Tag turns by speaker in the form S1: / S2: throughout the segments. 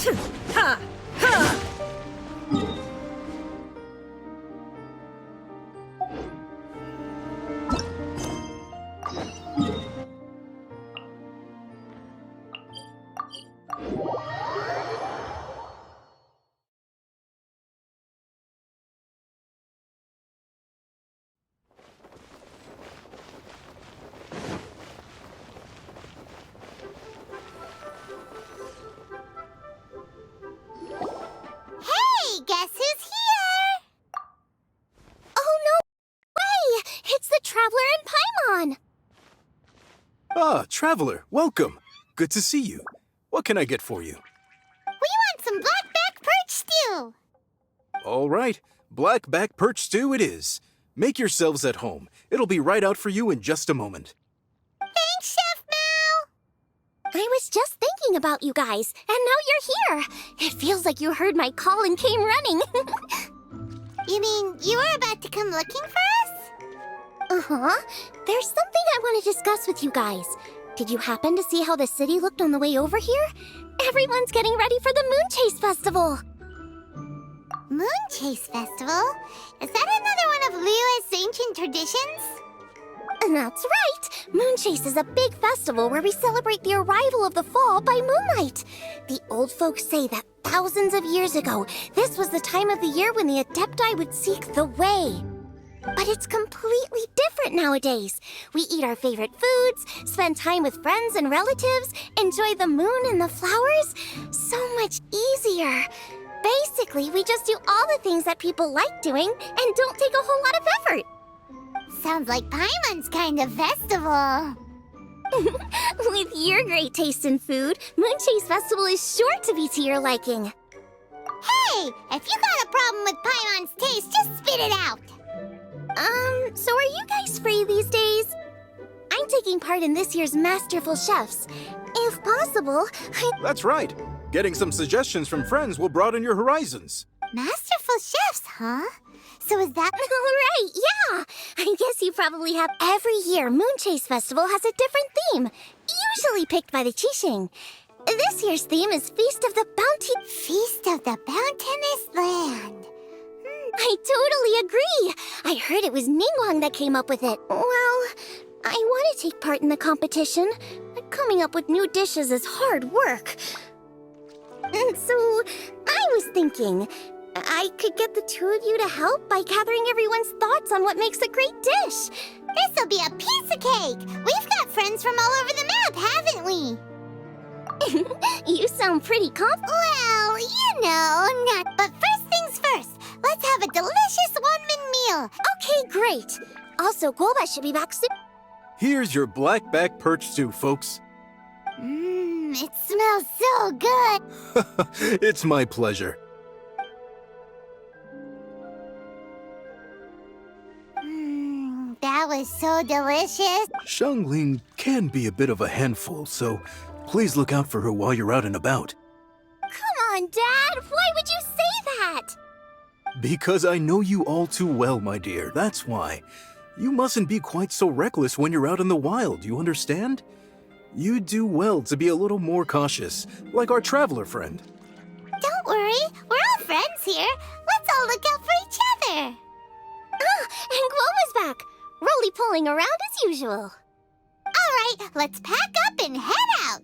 S1: Ha! Ha!
S2: Guess who's here? Oh, no way! It's the Traveler and Paimon!
S3: Ah, Traveler, welcome. Good to see you. What can I get for you?
S2: We want some blackback perch stew!
S3: All right, blackback perch stew it is. Make yourselves at home. It'll be right out for you in just a moment.
S2: Thanks, Chef Mao! I was just thinking about you guys, and now you're here! It feels like you heard my call and came running. You mean you were about to come looking for us? Uh-huh. There's something I want to discuss with you guys. Did you happen to see how the city looked on the way over here? Everyone's getting ready for the Moon Chase Festival. Moon Chase Festival? Is that another one of Liyue's ancient traditions? That's right! Moon Chase is a big festival where we celebrate the arrival of the fall by moonlight. The old folks say that thousands of years ago, this was the time of the year when the Adepti would seek the way. But it's completely different nowadays. We eat our favorite foods, spend time with friends and relatives, enjoy the moon and the flowers. So much easier. Basically, we just do all the things that people like doing and don't take a whole lot of effort. Sounds like Paimon's kind of festival. With your great taste in food, Moon Chase Festival is sure to be to your liking. Hey, if you got a problem with Paimon's taste, just spit it out. So are you guys free these days? I'm taking part in this year's Masterful Chefs. If possible,
S3: That's right. Getting some suggestions from friends will broaden your horizons.
S2: Masterful Chefs, huh? So is that... Right, yeah! I guess you probably have... Every year, Moon Chase Festival has a different theme, usually picked by the Qixing. This year's theme is Feast of the Bounty... Feast of the Bounteous Land. I totally agree! I heard it was Ningguang that came up with it. Well, I want to take part in the competition, but coming up with new dishes is hard work. So, I was thinking... I could get the two of you to help by gathering everyone's thoughts on what makes a great dish. This'll be a piece of cake! We've got friends from all over the map, haven't we? You sound pretty confident. Well, you know, not. But first things first, let's have a delicious one-min meal. Okay, great. Also, Guoba should be back soon.
S3: Here's your blackback perch stew, folks.
S2: It smells so good.
S3: It's my pleasure.
S2: That was so delicious.
S3: Xiangling can be a bit of a handful, so please look out for her while you're out and about.
S2: Come on, Dad. Why would you say that?
S3: Because I know you all too well, my dear. That's why. You mustn't be quite so reckless when you're out in the wild, you understand? You do well to be a little more cautious, like our traveler friend.
S2: Don't worry. We're all friends here. Let's all look out for each other. Ah, and Guoma's back. Roly-poling around as usual. All right, let's pack up and head out.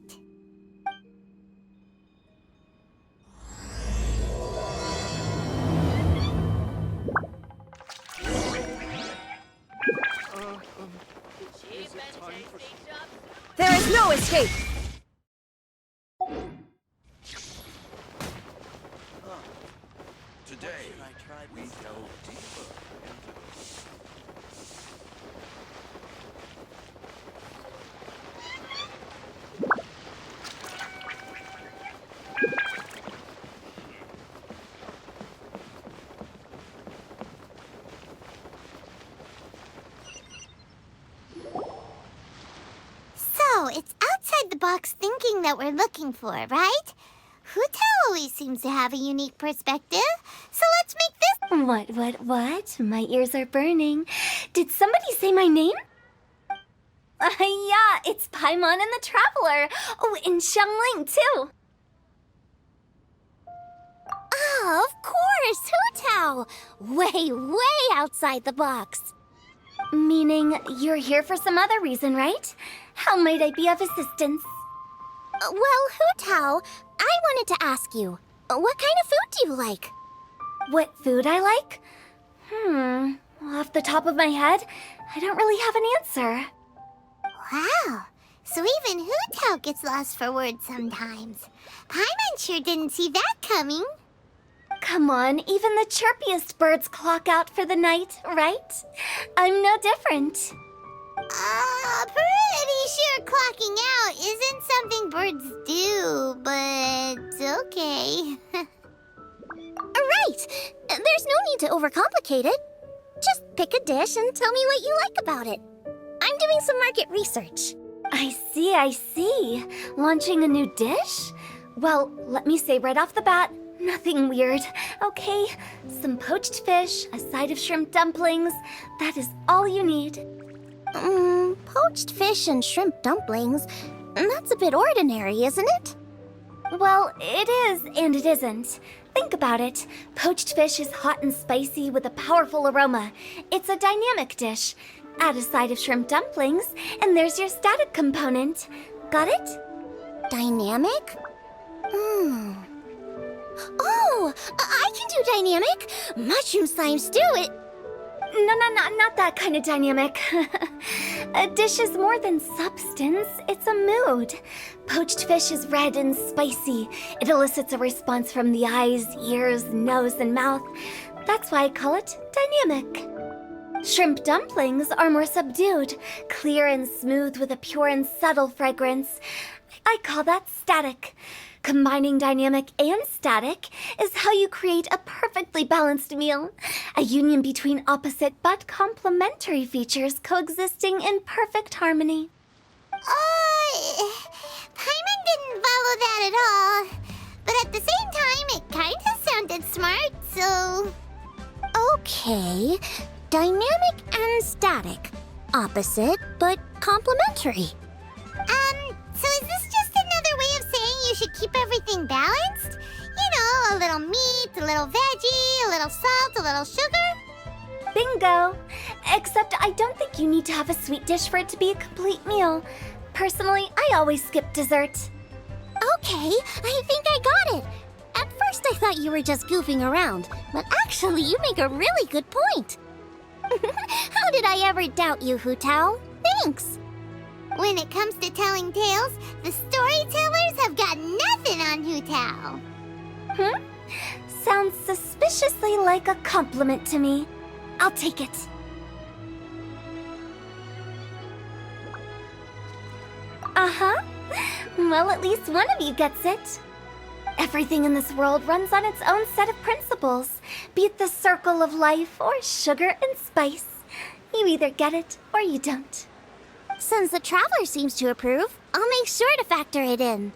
S1: There is no escape!
S4: Today, we delve deeper into
S2: So, it's outside the box thinking that we're looking for, right? Huta always seems to have a unique perspective, so let's make this...
S5: What? My ears are burning. Did somebody say my name? Yeah, it's Paimon and the Traveler. Oh, and Xiangling, too.
S2: Ah, of course, Hu-Tao! Way outside the box.
S5: Meaning you're here for some other reason, right? How might I be of assistance?
S2: Well, Hu-Tao, I wanted to ask you, what kind of food do you like?
S5: What food I like? Off the top of my head, I don't really have an answer.
S2: Wow, so even Hu-Tao gets lost for words sometimes. Paimon sure didn't see that coming.
S5: Come on, even the chirpiest birds clock out for the night, right? I'm no different.
S2: Pretty sure clocking out isn't something birds do, but okay. Right! There's no need to overcomplicate it. Just pick a dish and tell me what you like about it. I'm doing some market research.
S5: I see. Launching a new dish? Well, let me say right off the bat, nothing weird, okay? Some poached fish, a side of shrimp dumplings. That is all you need.
S2: Poached fish and shrimp dumplings? That's a bit ordinary, isn't it?
S5: Well, it is and it isn't. Think about it. Poached fish is hot and spicy with a powerful aroma. It's a dynamic dish. Add a side of shrimp dumplings, and there's your static component. Got it?
S2: Dynamic? Oh, I can do dynamic. Mushroom slime stew it.
S5: No, not that kind of dynamic. A dish is more than substance, it's a mood. Poached fish is red and spicy. It elicits a response from the eyes, ears, nose, and mouth. That's why I call it dynamic. Shrimp dumplings are more subdued, clear and smooth with a pure and subtle fragrance. I call that static. Combining dynamic and static is how you create a perfectly balanced meal. A union between opposite but complementary features coexisting in perfect harmony.
S2: Paimon didn't follow that at all. But at the same time, it kinda sounded smart, so... Okay, dynamic and static. Opposite, but complementary. So is this just another way of saying you should keep everything balanced? You know, a little meat, a little veggie, a little salt, a little sugar?
S5: Bingo! Except I don't think you need to have a sweet dish for it to be a complete meal. Personally, I always skip dessert.
S2: Okay, I think I got it. At first I thought you were just goofing around, but actually you make a really good point. How did I ever doubt you, Hu-Tao? Thanks. When it comes to telling tales, the storytellers have got nothing on Hu-Tao.
S5: Sounds suspiciously like a compliment to me. I'll take it. Uh-huh. Well, at least one of you gets it. Everything in this world runs on its own set of principles, be it the circle of life or sugar and spice. You either get it or you don't.
S2: Since the Traveler seems to approve, I'll make sure to factor it in.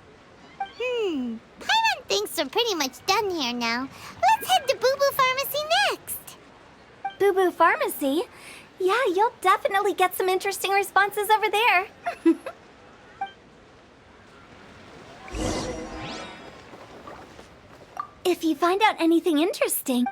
S2: Paimon thinks we're pretty much done here now. Let's head to Boo Boo Pharmacy next.
S5: Boo Boo Pharmacy? Yeah, you'll definitely get some interesting responses over there. If you find out anything interesting...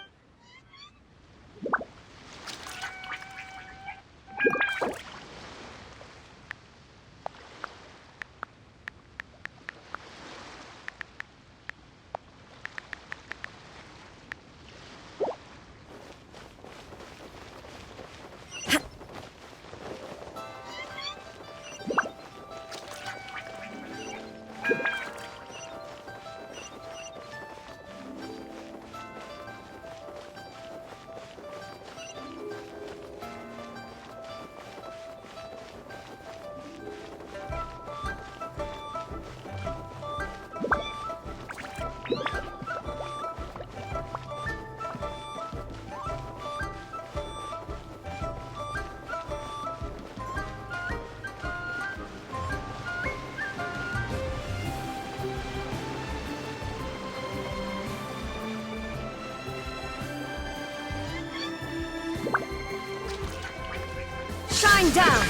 S1: Shine down!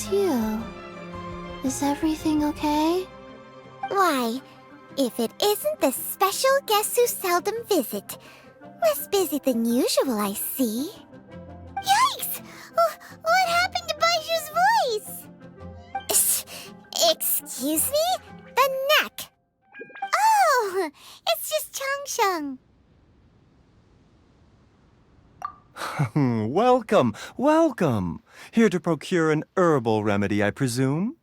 S2: it's you. Is everything okay? Why, if it isn't the special guests who seldom visit. Less busy than usual, I see. Yikes! What happened to Baiju's voice? Excuse me? The neck. Oh, it's just Changsheng.
S6: Welcome, welcome. Here to procure an herbal remedy, I presume?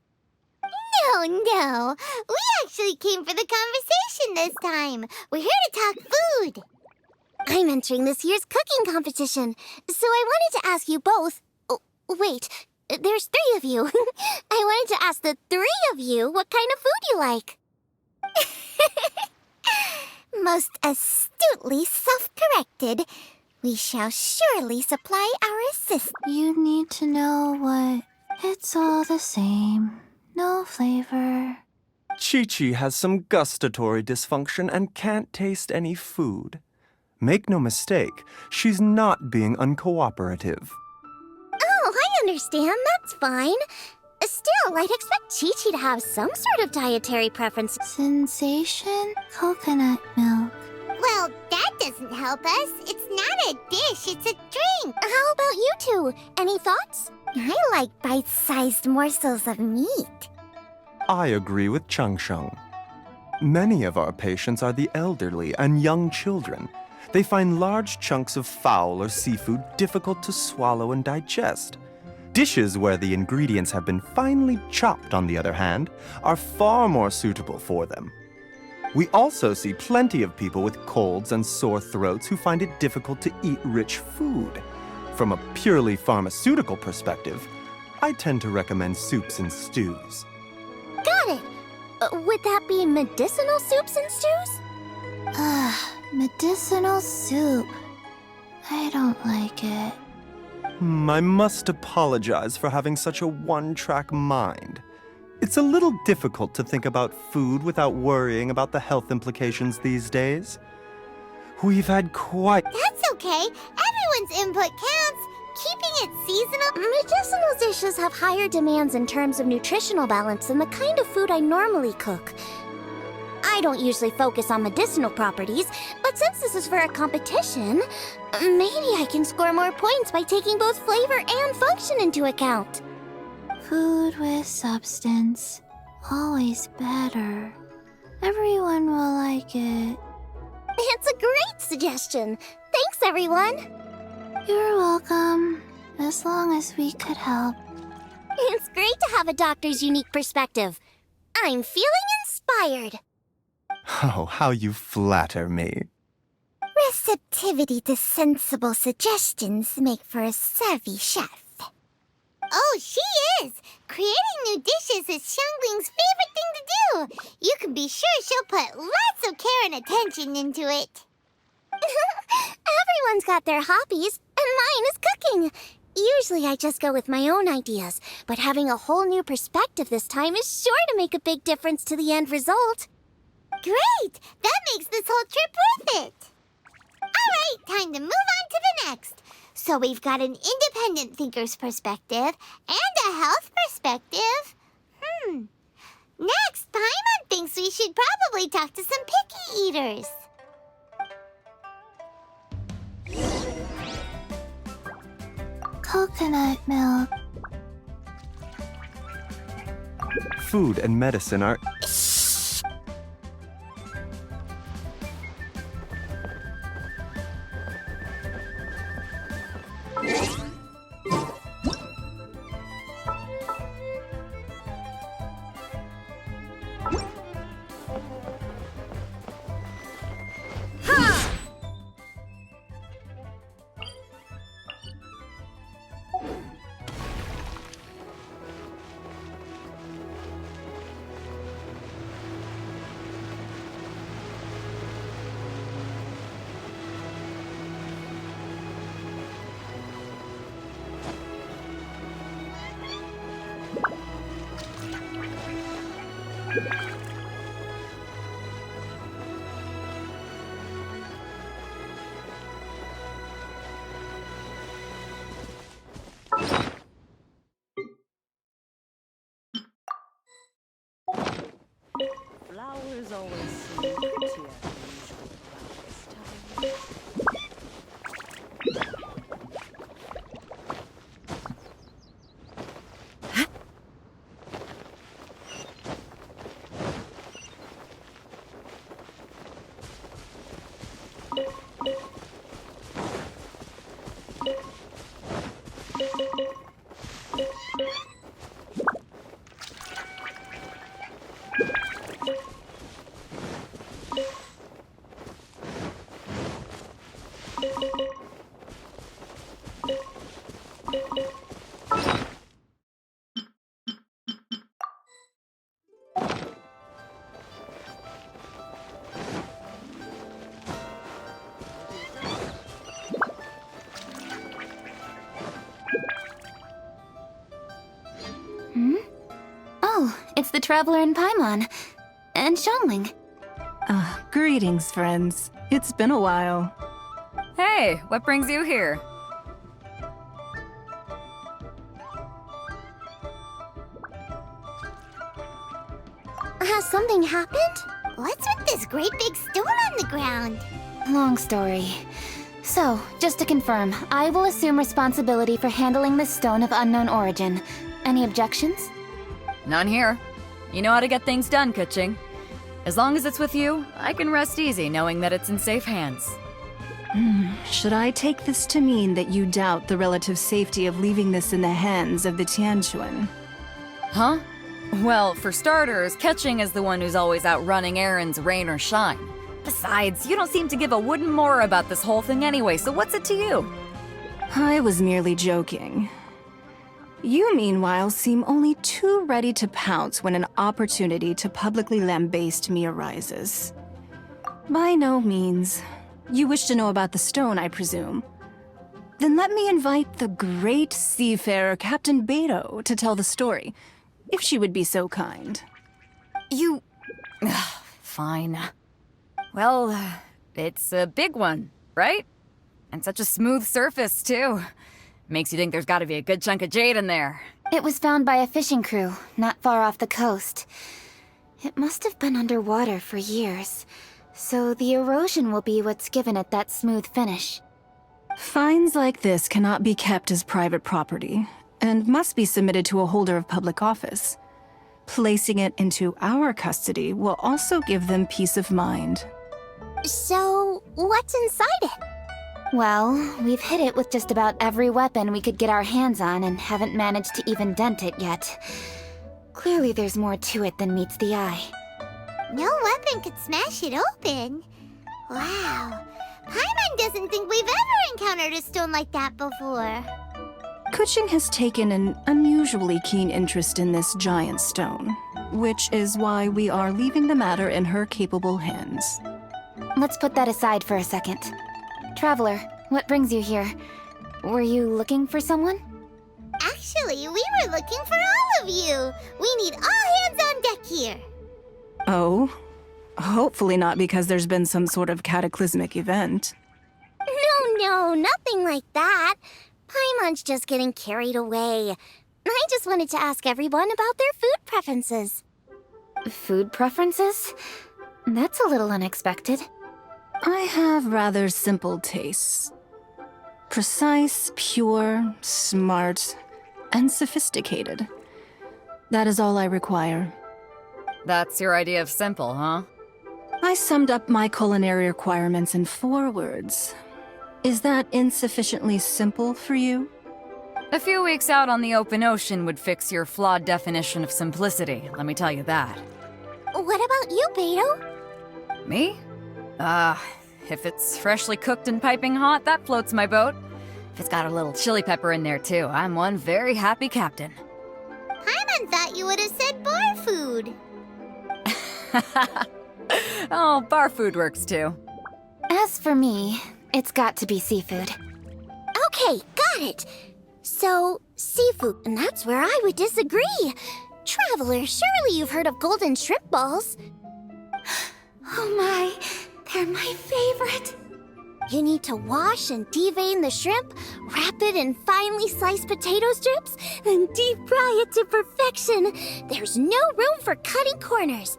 S2: No. We actually came for the conversation this time. We're here to talk food. I'm entering this year's cooking competition, so I wanted to ask you both. Oh, wait, there's 3 of you. I wanted to ask the 3 of you what kind of food you like. Most astutely self-corrected. We shall surely supply our assist. You need to know what... It's all the same. No flavor.
S6: Chi-Chi has some gustatory dysfunction and can't taste any food. Make no mistake, she's not being uncooperative.
S2: Oh, I understand. That's fine. Still, I'd expect Chi-Chi to have some sort of dietary preference. Sensation? Coconut milk. Well, that doesn't help us. It's not a dish, it's a drink. How about you two? Any thoughts? I like bite-sized morsels of meat.
S6: I agree with Changsheng. Many of our patients are the elderly and young children. They find large chunks of fowl or seafood difficult to swallow and digest. Dishes where the ingredients have been finely chopped, on the other hand, are far more suitable for them. We also see plenty of people with colds and sore throats who find it difficult to eat rich food. From a purely pharmaceutical perspective, I tend to recommend soups and stews.
S2: Got it. Would that be medicinal soups and stews? Medicinal soup. I don't like it.
S6: I must apologize for having such a one-track mind. It's a little difficult to think about food without worrying about the health implications these days. We've had quite...
S2: That's okay. Everyone's input counts. Keeping it seasonal... Medicinal dishes have higher demands in terms of nutritional balance than the kind of food I normally cook. I don't usually focus on medicinal properties, but since this is for a competition, maybe I can score more points by taking both flavor and function into account. Food with substance. Always better. Everyone will like it. It's a great suggestion. Thanks, everyone. You're welcome. As long as we could help. It's great to have a doctor's unique perspective. I'm feeling inspired.
S6: Oh, how you flatter me.
S2: Receptivity to sensible suggestions make for a savvy chef. Oh, she is! Creating new dishes is Xiangling's favorite thing to do. You can be sure she'll put lots of care and attention into it. Everyone's got their hobbies, and mine is cooking. Usually I just go with my own ideas, but having a whole new perspective this time is sure to make a big difference to the end result. Great! That makes this whole trip worth it. All right, time to move on to the next. So we've got an independent thinker's perspective and a health perspective. Next, Paimon thinks we should probably talk to some picky eaters. Coconut milk.
S6: Food and medicine are...
S1: things always seem prettier than usual around this time.
S5: Oh, it's the Traveler in Paimon. And Xiangling.
S7: Greetings, friends. It's been a while.
S1: Hey, what brings you here?
S2: Has something happened? What's with this great big stone on the ground?
S5: Long story. So, just to confirm, I will assume responsibility for handling this stone of unknown origin. Any objections?
S1: None here. You know how to get things done, Kuching. As long as it's with you, I can rest easy knowing that it's in safe hands.
S7: Should I take this to mean that you doubt the relative safety of leaving this in the hands of the Tianquan?
S1: Huh? Well, for starters, Kuching is the one who's always out running errands, rain or shine. Besides, you don't seem to give a wooden more about this whole thing anyway, so what's it to you?
S7: I was merely joking. You, meanwhile, seem only too ready to pounce when an opportunity to publicly lambaste me arises. By no means. You wish to know about the stone, I presume. Then let me invite the great seafarer Captain Beto to tell the story, if she would be so kind.
S1: You... Fine. Well, it's a big one, right? And such a smooth surface, too. Makes you think there's gotta be a good chunk of jade in there.
S5: It was found by a fishing crew, not far off the coast. It must have been underwater for years, so the erosion will be what's given it that smooth finish.
S7: Finds like this cannot be kept as private property, and must be submitted to a holder of public office. Placing it into our custody will also give them peace of mind.
S2: So, what's inside it?
S5: Well, we've hit it with just about every weapon we could get our hands on and haven't managed to even dent it yet. Clearly there's more to it than meets the eye.
S2: No weapon could smash it open. Wow. Paimon doesn't think we've ever encountered a stone like that before.
S7: Kuching has taken an unusually keen interest in this giant stone, which is why we are leaving the matter in her capable hands.
S5: Let's put that aside for a second. Traveler, what brings you here? Were you looking for someone?
S2: Actually, we were looking for all of you. We need all hands on deck here.
S7: Oh? Hopefully not because there's been some sort of cataclysmic event.
S2: No, nothing like that. Paimon's just getting carried away. I just wanted to ask everyone about their food preferences.
S5: Food preferences? That's a little unexpected.
S7: I have rather simple tastes. Precise, pure, smart, and sophisticated. That is all I require.
S1: That's your idea of simple, huh?
S7: I summed up my culinary requirements in 4 words. Is that insufficiently simple for you?
S1: A few weeks out on the open ocean would fix your flawed definition of simplicity, let me tell you that.
S2: What about you, Beto?
S1: Me? If it's freshly cooked and piping hot, that floats my boat. If it's got a little chili pepper in there too, I'm one very happy captain.
S2: Paimon thought you would have said bar food.
S1: Oh, bar food works too.
S5: As for me, it's got to be seafood.
S2: Okay, got it. So, seafood, and that's where I would disagree. Traveler, surely you've heard of golden shrimp balls.
S5: Oh my, they're my favorite.
S2: You need to wash and devein the shrimp, wrap it in finely sliced potato strips, then deep fry it to perfection. There's no room for cutting corners.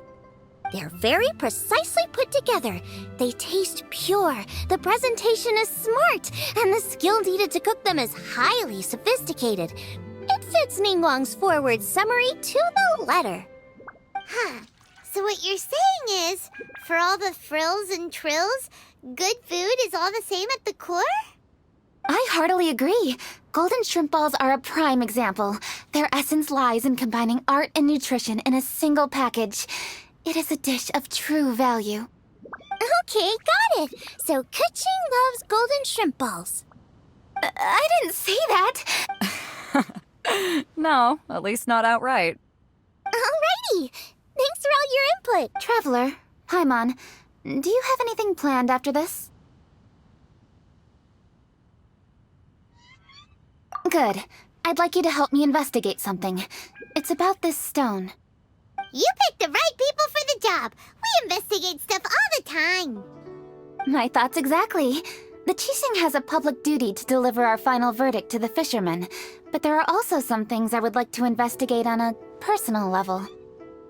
S2: They're very precisely put together. They taste pure, the presentation is smart, and the skill needed to cook them is highly sophisticated. It fits Ningguang's forward summary to the letter.
S8: Huh. So what you're saying is, for all the frills and trills, good food is all the same at the core?
S5: I heartily agree. Golden shrimp balls are a prime example. Their essence lies in combining art and nutrition in a single package. It is a dish of true value.
S2: Okay, got it. So Kuching loves golden shrimp balls.
S5: I didn't say that.
S1: No, at least not outright.
S2: Alrighty. Thanks for all your input.
S5: Traveler, Paimon, do you have anything planned after this? Good. I'd like you to help me investigate something. It's about this stone.
S8: You picked the right people for the job. We investigate stuff all the time.
S5: My thoughts exactly. The Qixing has a public duty to deliver our final verdict to the fishermen, but there are also some things I would like to investigate on a personal level.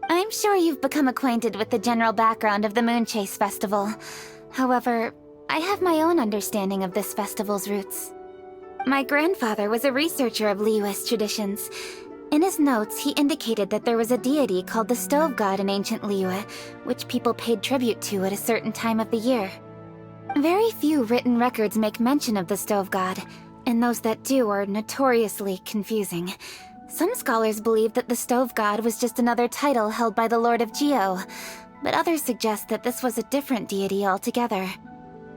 S5: I'm sure you've become acquainted with the general background of the Moonchase Festival. However, I have my own understanding of this festival's roots. My grandfather was a researcher of Liyue's traditions. In his notes, he indicated that there was a deity called the Stove God in ancient Liyue, which people paid tribute to at a certain time of the year. Very few written records make mention of the Stove God, and those that do are notoriously confusing. Some scholars believe that the Stove God was just another title held by the Lord of Geo, but others suggest that this was a different deity altogether.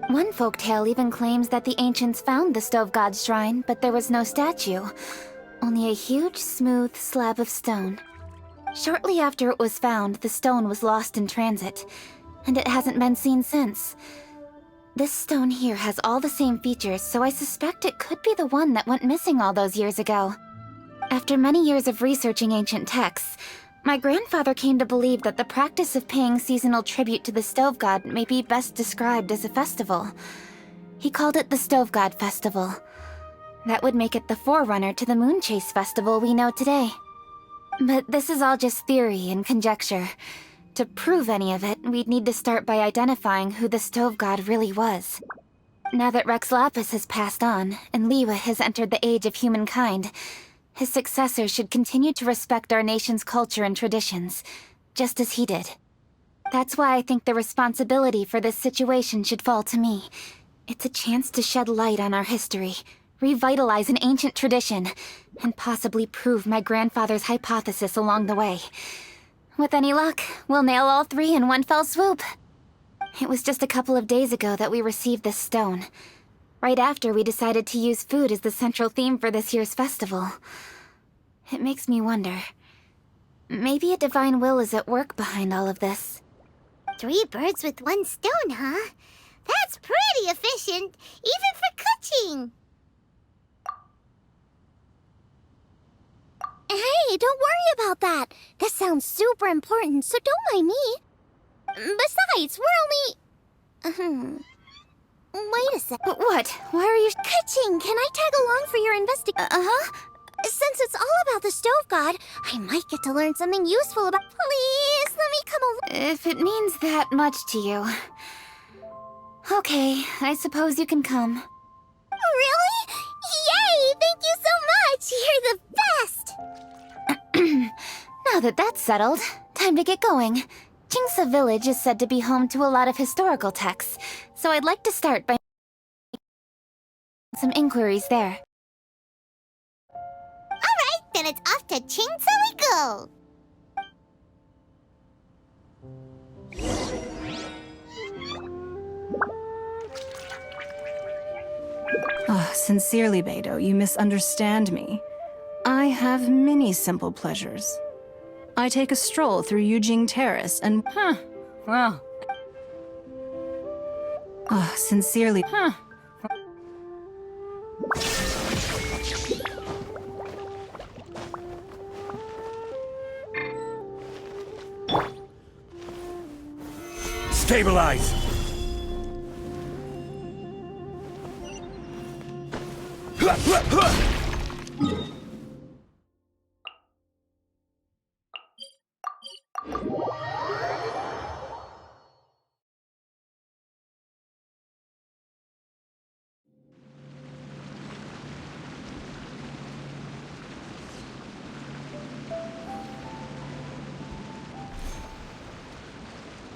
S5: One folktale even claims that the ancients found the Stove God's shrine, but there was no statue. Only a huge, smooth slab of stone. Shortly after it was found, the stone was lost in transit, and it hasn't been seen since. This stone here has all the same features, so I suspect it could be the one that went missing all those years ago. After many years of researching ancient texts, my grandfather came to believe that the practice of paying seasonal tribute to the Stove God may be best described as a festival. He called it the Stove God Festival. That would make it the forerunner to the Moonchase Festival we know today. But this is all just theory and conjecture. To prove any of it, we'd need to start by identifying who the Stove God really was. Now that Rex Lapis has passed on, and Liyue has entered the age of humankind, his successors should continue to respect our nation's culture and traditions, just as he did. That's why I think the responsibility for this situation should fall to me. It's a chance to shed light on our history, revitalize an ancient tradition, and possibly prove my grandfather's hypothesis along the way. With any luck, we'll nail all three in one fell swoop. It was just a couple of days ago that we received this stone. Right after we decided to use food as the central theme for this year's festival. It makes me wonder. Maybe a divine will is at work behind all of this.
S8: 3 birds with 1 stone, huh? That's pretty efficient, even for Kuching.
S2: Hey, don't worry about that. This sounds super important, so don't mind me. Besides, we're only... Wait a sec.
S5: What? Why are you...
S2: Kuching, can I tag along for your
S5: Uh-huh.
S2: Since it's all about the Stove God, I might get to learn something useful about... Please, let me come along.
S5: If it means that much to you... Okay, I suppose you can come.
S2: Really? Yay! Thank you so much! You're the best!
S5: Now that that's settled, time to get going. Jingsa Village is said to be home to a lot of historical texts, so I'd like to start by some inquiries there.
S8: Alright, then it's off to Chingsa we go.
S7: Oh, sincerely, Beidou, you misunderstand me. I have many simple pleasures. I take a stroll through Yujing Terrace and...
S1: Huh. Well,
S7: Oh, sincerely...
S1: huh.
S4: Stabilize!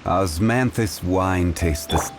S9: Osmanthus wine tastes the...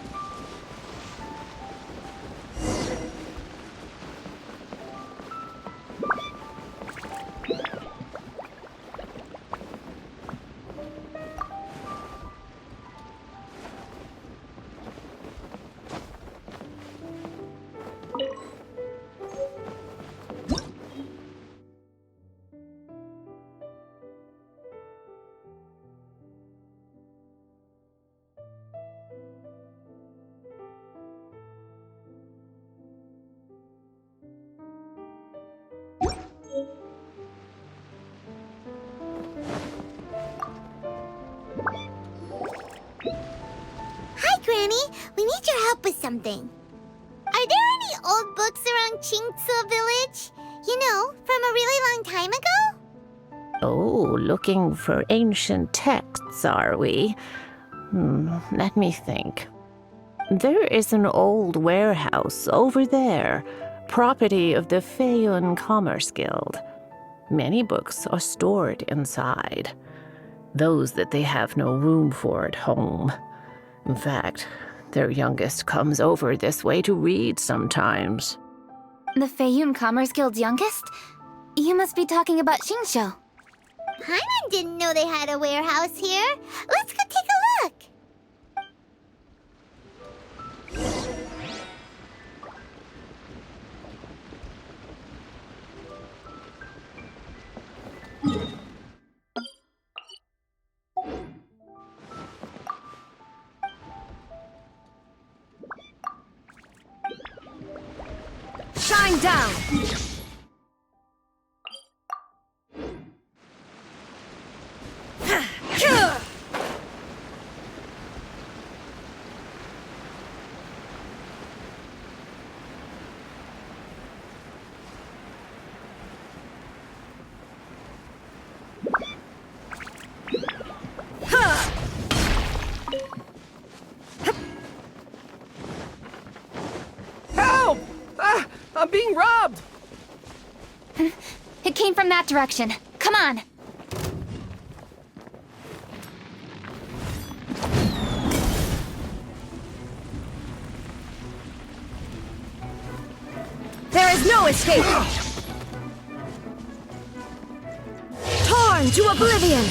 S8: Hi, Granny. We need your help with something. Are there any old books around Chingtse Village? You know, from a really long time ago?
S10: Oh, looking for ancient texts, are we? Let me think. There is an old warehouse over there, property of the Feiyun Commerce Guild. Many books are stored inside, those that they have no room for at home. In fact, their youngest comes over this way to read sometimes.
S5: The Feiyun Commerce Guild's youngest? You must be talking about Xingqiu.
S8: Paimon didn't know they had a warehouse here. Let's go take a look.
S1: Shine down!
S11: Help! Ah, I'm being robbed!
S5: It came from that direction. Come on!
S1: There is no escape! Torn to oblivion!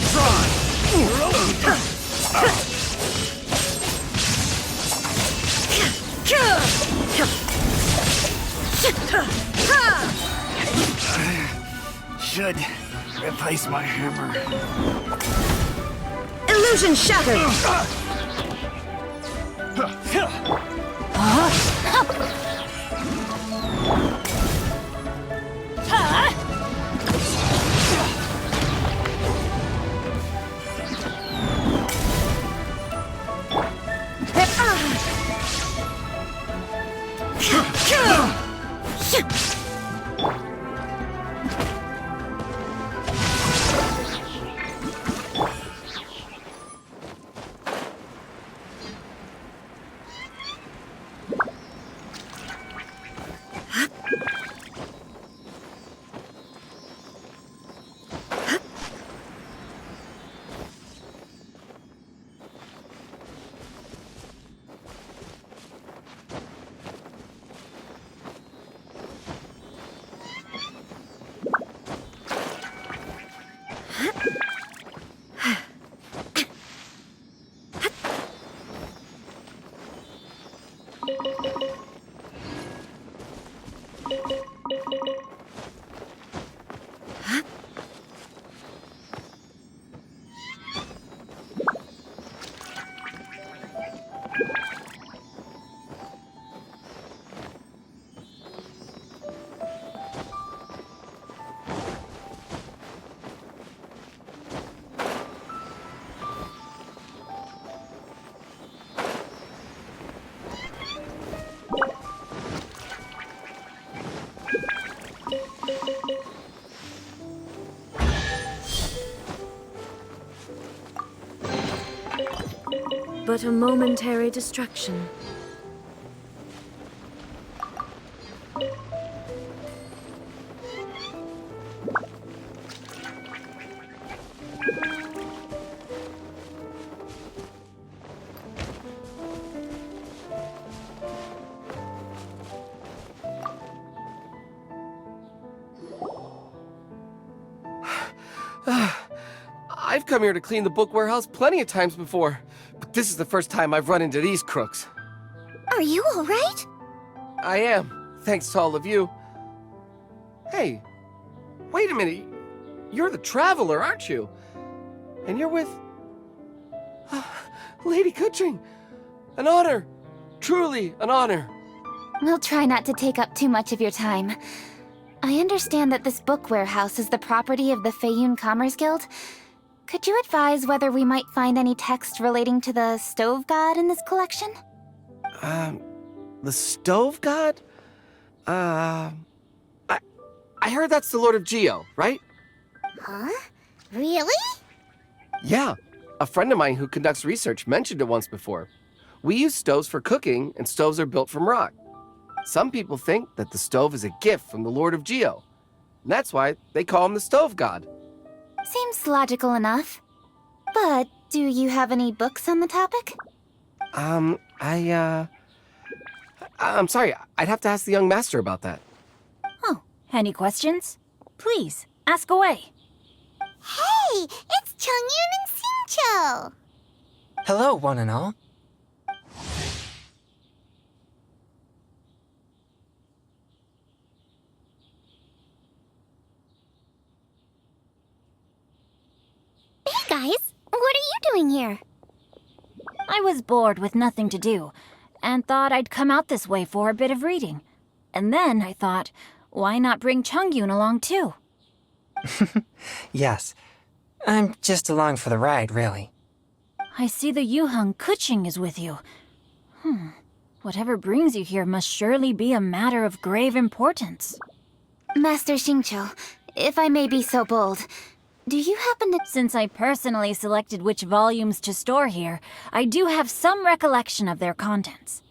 S4: Should replace my hammer.
S1: Illusion shattered!
S12: But a momentary distraction.
S11: I've come here to clean the book warehouse plenty of times before, but this is the first time I've run into these crooks.
S2: Are you all right?
S11: I am, thanks to all of you. Hey, wait a minute. You're the Traveler, aren't you? And you're with... Lady Kuching. An honor. Truly an honor.
S5: We'll try not to take up too much of your time. I understand that this book warehouse is the property of the Feiyun Commerce Guild. Could you advise whether we might find any text relating to the Stove God in this collection?
S11: The Stove God? I heard that's the Lord of Geo, right?
S8: Huh? Really?
S11: Yeah. A friend of mine who conducts research mentioned it once before. We use stoves for cooking, and stoves are built from rock. Some people think that the stove is a gift from the Lord of Geo. And that's why they call him the Stove God.
S5: Seems logical enough. But do you have any books on the topic?
S11: I'm sorry, I'd have to ask the young master about that.
S1: Oh, any questions? Please, ask away.
S8: Hey, it's Chongyun and Xingqiu!
S13: Hello, one and all.
S2: Hey guys, what are you doing here?
S1: I was bored with nothing to do, and thought I'd come out this way for a bit of reading. And then I thought, why not bring Chongyun along too?
S13: Yes. I'm just along for the ride, really.
S1: I see the Yuheng Kuching is with you. Whatever brings you here must surely be a matter of grave importance.
S5: Master Xingqiu, if I may be so bold, do you happen to...
S1: Since I personally selected which volumes to store here, I do have some recollection of their contents.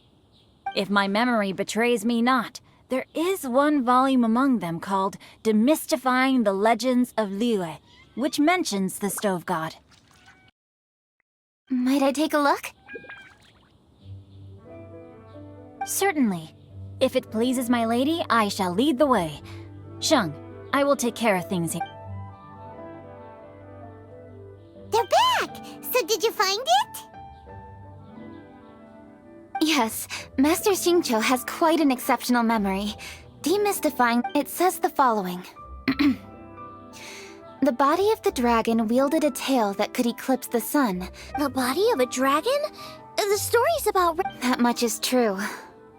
S1: If my memory betrays me not, there is one volume among them called Demystifying the Legends of Liyue, which mentions the Stove God.
S5: Might I take a look?
S1: Certainly. If it pleases my lady, I shall lead the way. Sheng, I will take care of things here.
S8: They're back! So did you find it?
S5: Yes, Master Xingqiu has quite an exceptional memory. Demystifying, it says the following. The body of the dragon wielded a tail that could eclipse the sun.
S2: The body of a dragon? The story's about...
S5: That much is true.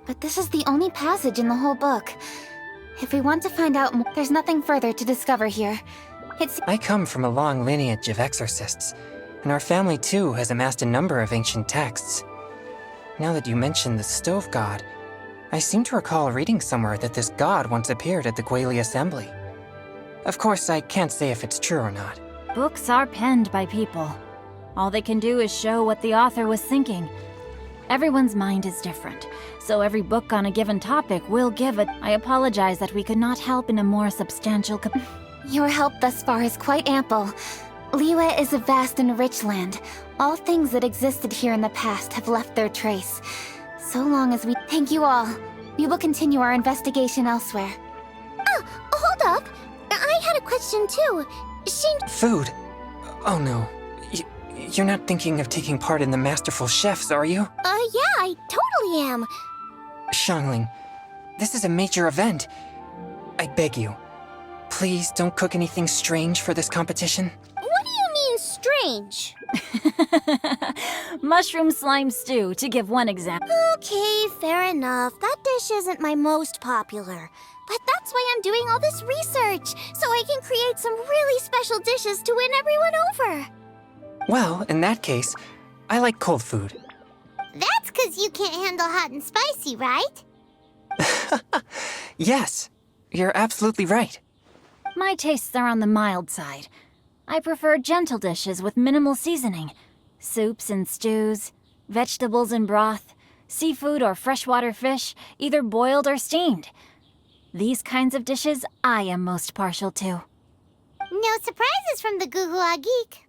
S5: But this is the only passage in the whole book. If we want to find out more, there's nothing further to discover here.
S13: I come from a long lineage of exorcists, and our family too has amassed a number of ancient texts. Now that you mention the Stove God, I seem to recall reading somewhere that this god once appeared at the Guili Assembly. Of course, I can't say if it's true or not.
S1: Books are penned by people. All they can do is show what the author was thinking. Everyone's mind is different, so every book on a given topic will give it. I apologize that we could not help in a more substantial
S5: Your help thus far is quite ample. Liyue is a vast and rich land. All things that existed here in the past have left their trace. So long as we... Thank you all. We will continue our investigation elsewhere.
S2: Oh, hold up! I had a question too.
S13: Food? Oh no. You're not thinking of taking part in the Masterful Chefs, are you?
S2: Yeah, I totally am.
S13: Xiangling, this is a major event. I beg you, please don't cook anything strange for this competition.
S2: What do you mean, strange?
S1: Mushroom slime stew, to give one example.
S2: Okay, fair enough. That dish isn't my most popular. But that's why I'm doing all this research, so I can create some really special dishes to win everyone over.
S13: Well, in that case, I like cold food.
S8: That's 'cause you can't handle hot and spicy, right?
S13: Yes, you're absolutely right.
S1: My tastes are on the mild side. I prefer gentle dishes with minimal seasoning. Soups and stews, vegetables and broth, seafood or freshwater fish, either boiled or steamed. These kinds of dishes I am most partial to.
S8: No surprises from the Guhua Geek.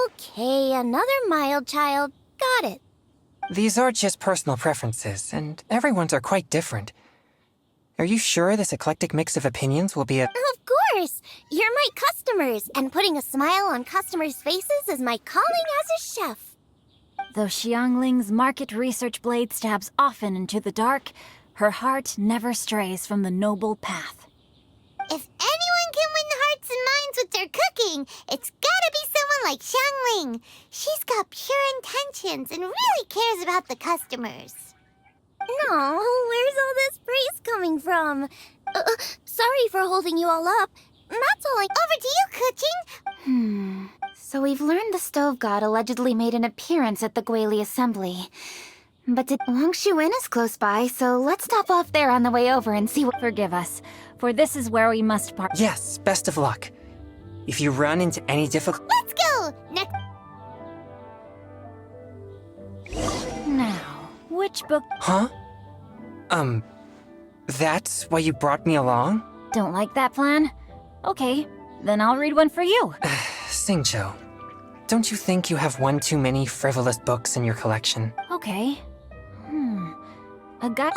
S2: Okay, another mild child. Got it.
S13: These are just personal preferences, and everyone's are quite different. Are you sure this eclectic mix of opinions will be a...
S2: Of course! You're my customers, and putting a smile on customers' faces is my calling as a chef.
S1: Though Xiangling's market research blade stabs often into the dark, her heart never strays from the noble path.
S8: If anyone can win hearts and minds with their cooking, it's gotta be someone like Xiangling. She's got pure intentions and really cares about the customers.
S2: No, where's all this praise coming from? Sorry for holding you all up. That's all
S8: Over to you, Kuching!
S5: So we've learned the Stove God allegedly made an appearance at the Guili Assembly. But Wang Shuin is close by, so let's stop off there on the way over and see what...
S1: Forgive us, for this is where we must part.
S13: Yes, best of luck. If you run into any difficult...
S8: Let's go! Next.
S1: Now, which book...
S13: Huh? That's why you brought me along?
S1: Don't like that plan? Okay, then I'll read one for you.
S13: Xingqiu, don't you think you have one too many frivolous books in your collection?
S1: Okay. A guy...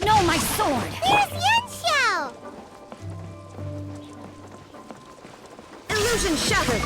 S1: No, my sword!
S8: There's Yanxiao!
S12: Illusion shattered!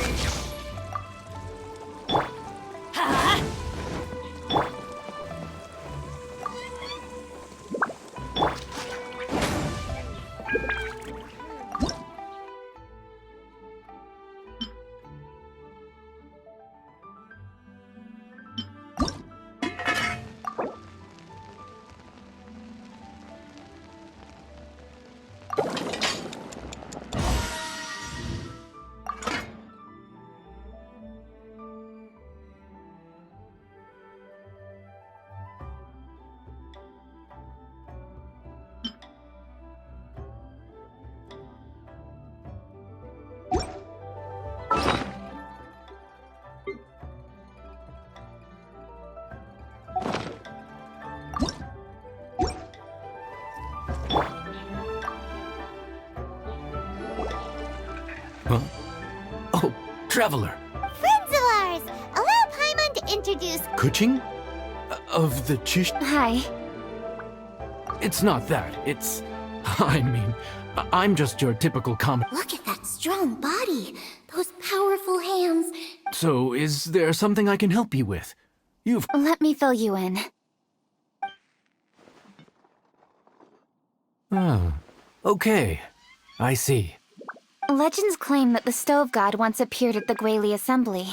S3: Huh? Oh, Traveler.
S8: Friends of ours! Allow Paimon to introduce...
S3: Kuching? Of the Chish...
S5: Hi.
S3: It's not that. It's... I mean, I'm just your typical
S2: Look at that strong body. Those powerful hands.
S3: So, is there something I can help you with?
S5: Let me fill you in.
S3: Oh, okay. I see.
S5: Legends claim that the Stove God once appeared at the Guili Assembly.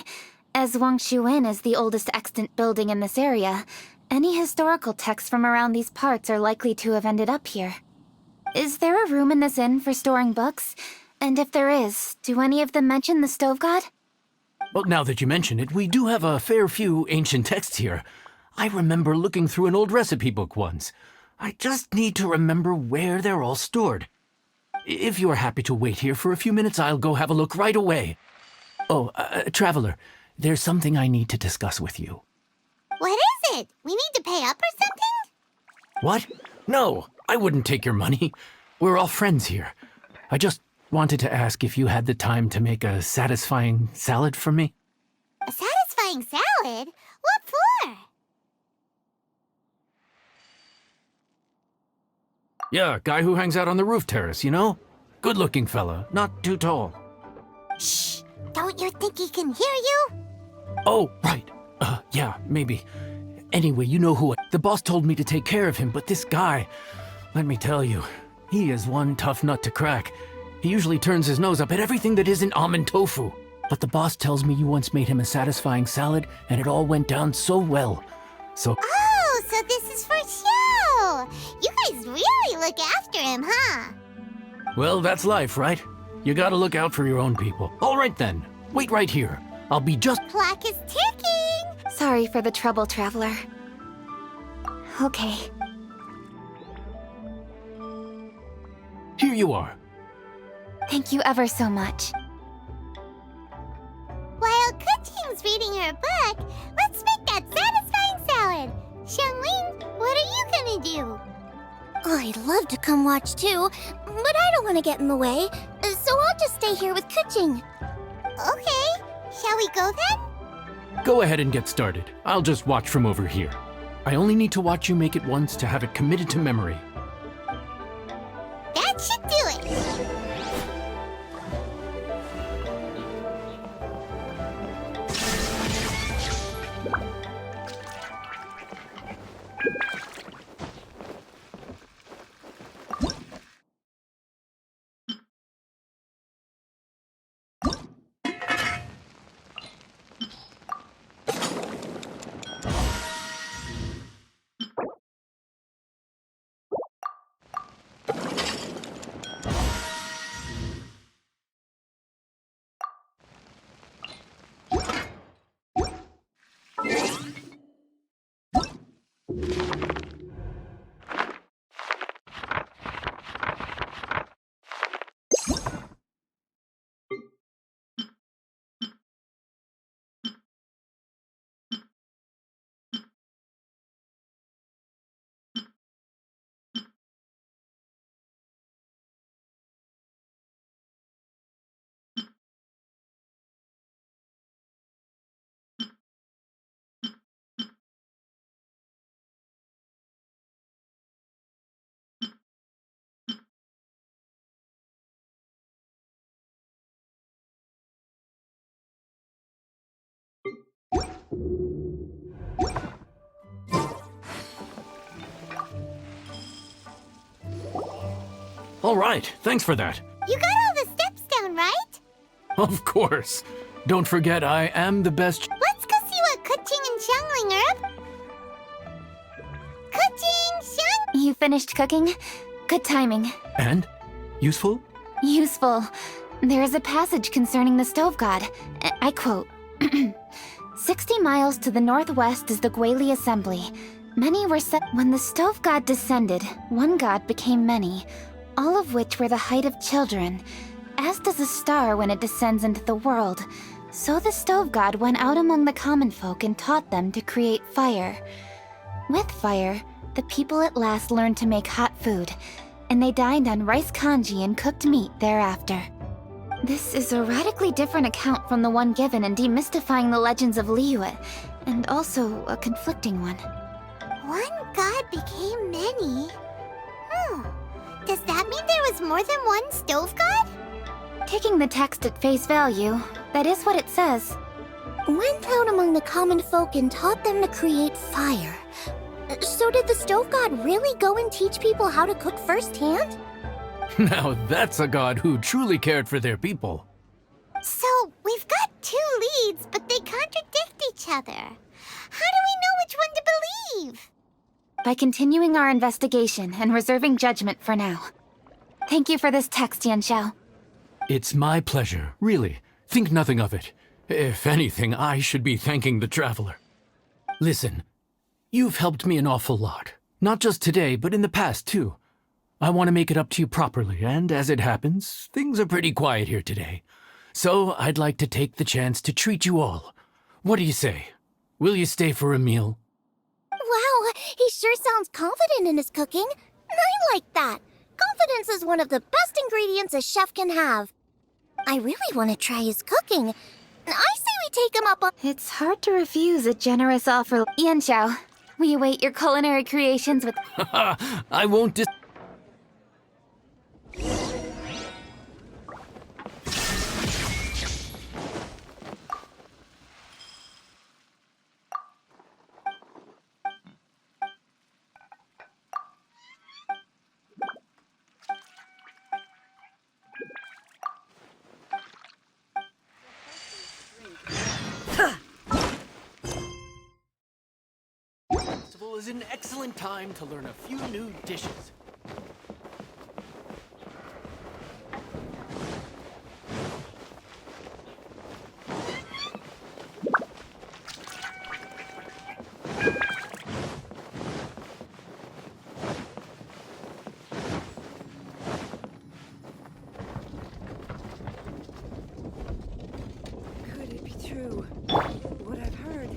S5: As Wang Shuin is the oldest extant building in this area, any historical texts from around these parts are likely to have ended up here. Is there a room in this inn for storing books? And if there is, do any of them mention the Stove God?
S3: Well, now that you mention it, we do have a fair few ancient texts here. I remember looking through an old recipe book once. I just need to remember where they're all stored. If you are happy to wait here for a few minutes, I'll go have a look right away. Oh, Traveler, there's something I need to discuss with you.
S8: What is it? We need to pay up or something?
S3: What? No, I wouldn't take your money. We're all friends here. I just wanted to ask if you had the time to make a satisfying salad for me.
S8: A satisfying salad? What for?
S3: Yeah, guy who hangs out on the roof terrace, you know? Good-looking fella, not too tall.
S8: Shh! Don't you think he can hear you?
S3: Oh, right. Yeah, maybe. Anyway, you know who the boss told me to take care of him, but this guy, let me tell you, he is one tough nut to crack. He usually turns his nose up at everything that isn't almond tofu. But the boss tells me you once made him a satisfying salad, and it all went down so well. So...
S8: Oh, so this is for show! You guys really look after him, huh?
S3: Well, that's life, right? You gotta look out for your own people. All right then, wait right here. I'll be just...
S8: Clock is ticking!
S5: Sorry for the trouble, Traveler. Okay.
S3: Here you are.
S5: Thank you ever so much.
S8: While Kuching's reading her book,
S2: I'd love to come watch too, but I don't want to get in the way, so I'll just stay here with Kuching.
S8: Okay, shall we go then?
S14: Go ahead and get started. I'll just watch from over here. I only need to watch you make it once to have it committed to memory.
S8: That should do it.
S14: All right, thanks for that.
S8: You got all the steps down, right?
S14: Of course. Don't forget, I am the best.
S8: Let's go see what Kuching and Xiangling are up. Kuching, Xiang.
S5: You finished cooking? Good timing.
S14: And? Useful?
S5: Useful. There is a passage concerning the stove god. I quote, 60 miles to the northwest is the Guili assembly. Many were set when the stove god descended. One god became many, all of which were the height of children. As does a star when it descends into the world, so the stove god went out among the common folk and taught them to create fire. With fire, the people at last learned to make hot food, and they dined on rice congee and cooked meat thereafter. This is a radically different account from the one given in Demystifying the Legends of Liyue, and also a conflicting one.
S8: One god became many? Does that mean there was more than one stove god?
S5: Taking the text at face value, that is what it says.
S2: Went out among the common folk and taught them to create fire. So did the stove god really go and teach people how to cook firsthand?
S14: Now that's a god who truly cared for their people.
S8: So, we've got two leads, but they contradict each other. How do we know which one to believe?
S5: By continuing our investigation and reserving judgment for now. Thank you for this text, Yanxiao.
S14: It's my pleasure, really. Think nothing of it. If anything, I should be thanking the traveler. Listen, you've helped me an awful lot. Not just today, but in the past, too. I want to make it up to you properly, and as it happens, things are pretty quiet here today. So I'd like to take the chance to treat you all. What do you say? Will you stay for a meal?
S2: Wow, he sure sounds confident in his cooking. I like that. Confidence is one of the best ingredients a chef can have. I really want to try his cooking. I say we take him up on—
S5: It's hard to refuse a generous offer. Yanxiao, we await your culinary creations with—
S14: I won't Festival is an excellent time to learn a few new dishes.
S12: Could it be true? What I've heard?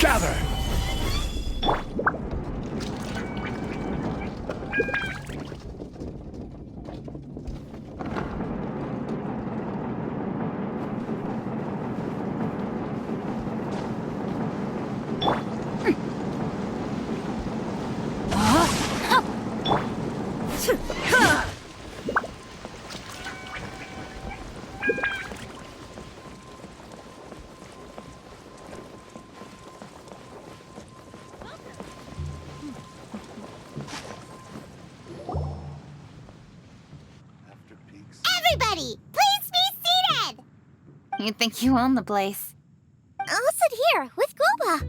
S14: Gather!
S8: ready. Please be seated.
S1: You think you own the place?
S2: I'll sit here with Guoba.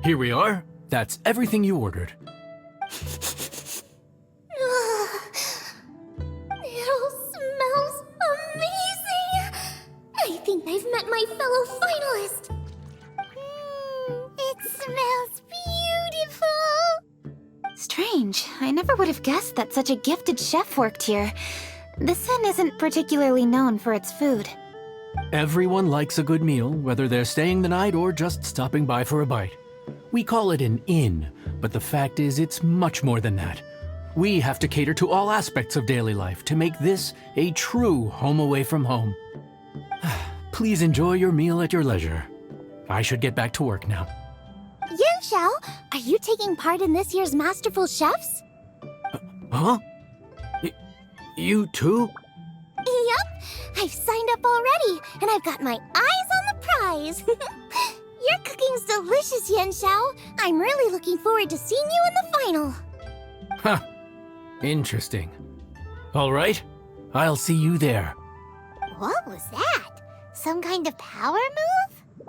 S14: Here we are. That's everything you ordered.
S2: It all smells amazing. I think I've met my fellow finalist.
S8: It smells beautiful.
S5: Strange. I never would have guessed that such a gifted chef worked here. This inn isn't particularly known for its food.
S14: Everyone likes a good meal, whether they're staying the night or just stopping by for a bite. We call it an inn, but the fact is it's much more than that. We have to cater to all aspects of daily life to make this a true home away from home. Please enjoy your meal at your leisure. I should get back to work now.
S2: Yan Xiao, are you taking part in this year's Masterful Chefs?
S14: Huh? You too?
S2: Yup, I've signed up already, and I've got my eyes on the prize. Your cooking's delicious, Yan Xiao. I'm really looking forward to seeing you in the final.
S14: Huh. Interesting. All right, I'll see you there.
S8: What was that? Some kind of power move?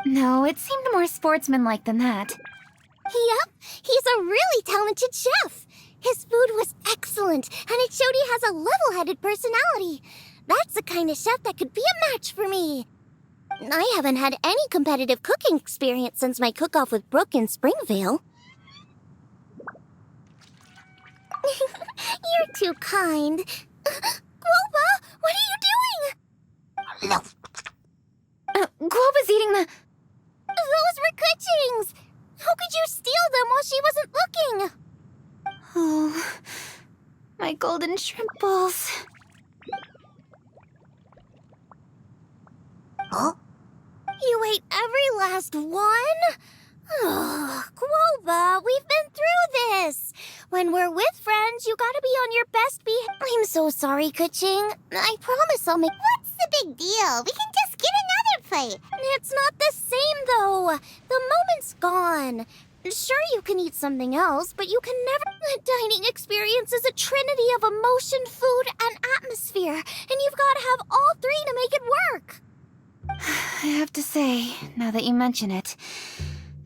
S5: No, it seemed more sportsmanlike than that.
S2: Yup, he's a really talented chef. His food was excellent, and it showed he has a level-headed personality. That's the kind of chef that could be a match for me. I haven't had any competitive cooking experience since my cook-off with Brooke in Springvale. You're too kind. Guoba, what are you doing?
S5: Guoba's eating the...
S2: Those were Kuching's. How could you steal them while she wasn't looking?
S5: Oh, my golden shrimp balls.
S2: Huh? You ate every last one? Oh, Guoba, we've been through this. When we're with friends, you gotta be on your best I'm so sorry, Kuching. I promise I'll make...
S8: What's the big deal? We can just get another plate.
S2: It's not the same, though. The moment's gone. Sure, you can eat something else, but you can never... The dining experience is a trinity of emotion, food, and atmosphere, and you've got to have all three to make it work.
S5: I have to say, now that you mention it,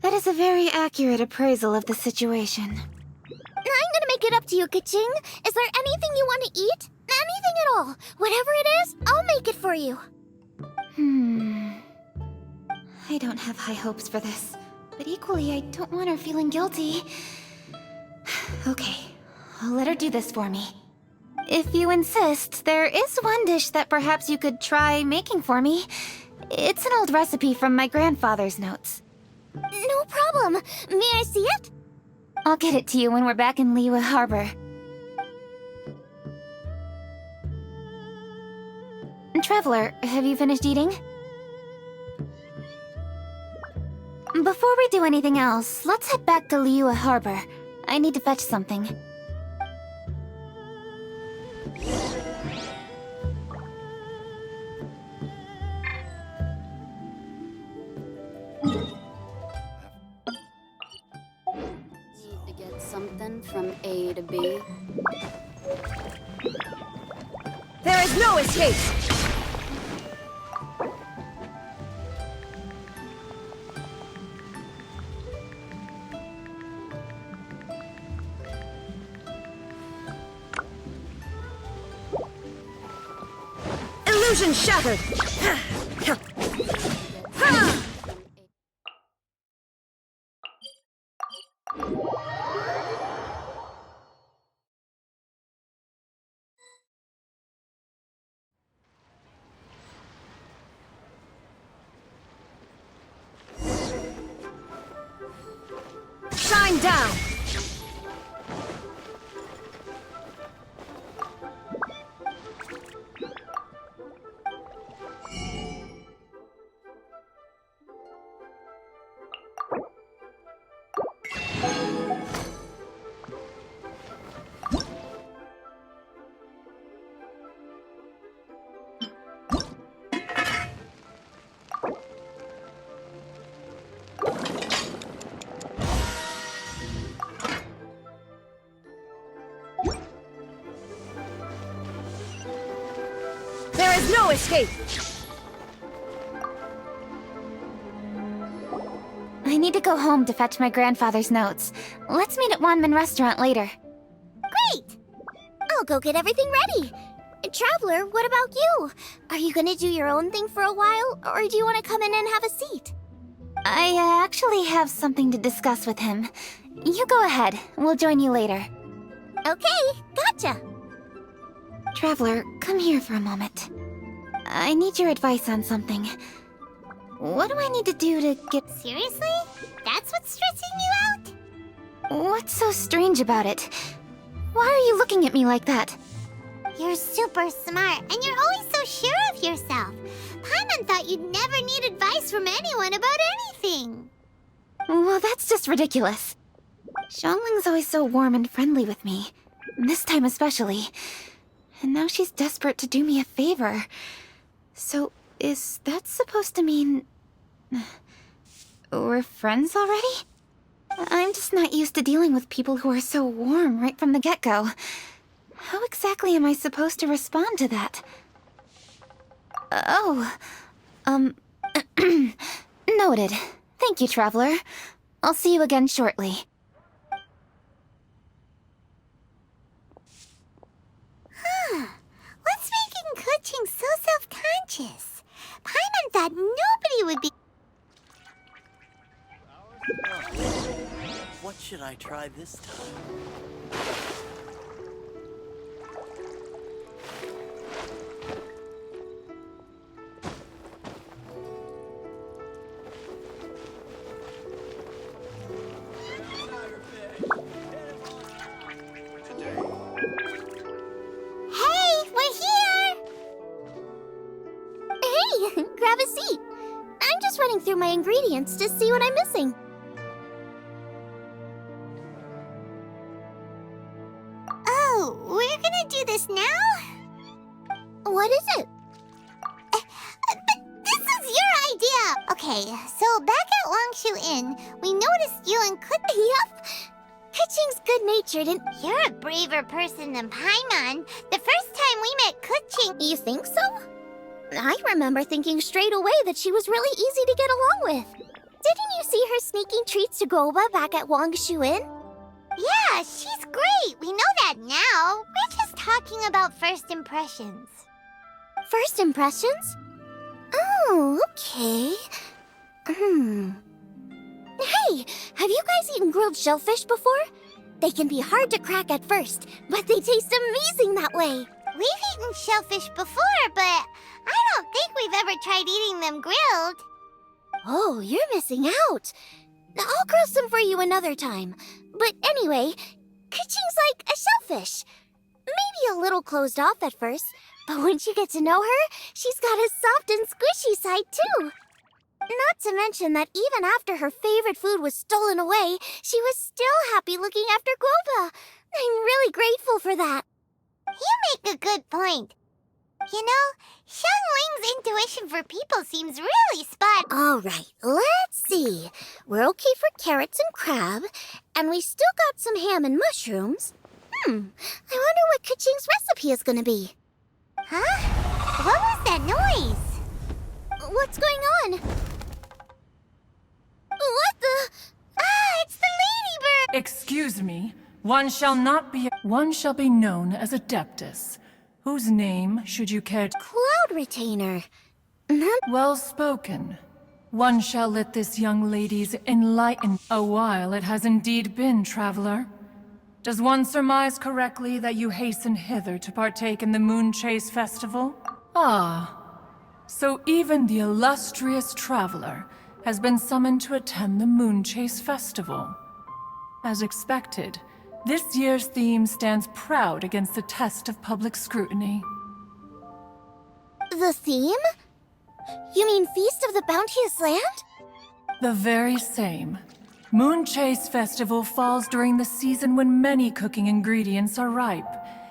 S5: that is a very accurate appraisal of the situation.
S2: I'm gonna make it up to you, Kaching. Is there anything you want to eat? Anything at all. Whatever it is, I'll make it for you.
S5: I don't have high hopes for this, but equally I don't want her feeling guilty. Okay, I'll let her do this for me. If you insist, there is one dish that perhaps you could try making for me. It's an old recipe from my grandfather's notes.
S2: No problem. May I see it?
S5: I'll get it to you when we're back in Liyue Harbor. Traveler, have you finished eating? Before we do anything else, let's head back to Liyue Harbor. I need to fetch something.
S15: Need to get something from A to B.
S12: There is no escape! Illusion shattered! Shine down! is no escape!
S5: I need to go home to fetch my grandfather's notes. Let's meet at Wanman Restaurant later.
S2: Great! I'll go get everything ready. Traveler, what about you? Are you gonna do your own thing for a while, or do you want to come in and have a seat?
S5: I actually have something to discuss with him. You go ahead. We'll join you later.
S2: Okay, gotcha.
S5: Traveler, come here for a moment. I need your advice on something. What do I need to do to get...
S8: Seriously? That's what's stressing you out?
S5: What's so strange about it? Why are you looking at me like that?
S8: You're super smart, and you're always so sure of yourself. Paimon thought you'd never need advice from anyone about anything.
S5: Well, that's just ridiculous. Xiangling's always so warm and friendly with me. This time especially. And now she's desperate to do me a favor. So, is that supposed to mean... we're friends already? I'm just not used to dealing with people who are so warm right from the get-go. How exactly am I supposed to respond to that? Noted. Thank you, Traveler. I'll see you again shortly.
S8: What's making Kuching so self-conscious? Paimon thought nobody would be...
S16: What should I try this time?
S8: Hey, we're here!
S2: Hey, grab a seat. I'm just running through my ingredients to see what I'm missing.
S8: Oh, we're gonna do this now?
S2: What is it?
S8: But this is your idea! Okay, so back at Wangshu Inn, we noticed you and
S2: Yup. Kuching's good-natured and...
S8: You're a braver person than Paimon. The first time we met Kuching...
S2: You think so? I remember thinking straight away that she was really easy to get along with. Didn't you see her sneaking treats to Goba back at Wangshu Inn?
S8: Yeah, she's great. We know that now. We're just talking about first impressions.
S2: First impressions? Oh, okay. Hey, have you guys eaten grilled shellfish before? They can be hard to crack at first, but they taste amazing that way.
S8: We've eaten shellfish before, but I don't think we've ever tried eating them grilled.
S2: Oh, you're missing out. I'll grill some for you another time. But anyway, Kuching's like a shellfish. Maybe a little closed off at first, but once you get to know her, she's got a soft and squishy side too. Not to mention that even after her favorite food was stolen away, she was still happy looking after Guoba. I'm really grateful for that.
S8: You make a good point. You know, Xiangling's intuition for people seems really spot.
S2: All right, let's see. We're okay for carrots and crab, and we still got some ham and mushrooms. I wonder what Kuching's recipe is gonna be.
S8: Huh? What was that noise?
S2: What's going on? What the?
S8: Ah, it's the ladybird!
S17: Excuse me. One shall be known as Adeptus. Whose name should you care to...
S2: Cloud Retainer.
S17: Well spoken. One shall let this young lady's enlighten... A while it has indeed been, traveler. Does one surmise correctly that you hasten hither to partake in the Moon Chase Festival? Ah, so even the illustrious traveler has been summoned to attend the Moon Chase Festival. As expected, this year's theme stands proud against the test of public scrutiny.
S2: The theme? You mean Feast of the Bounteous Land?
S17: The very same. Moon Chase Festival falls during the season when many cooking ingredients are ripe.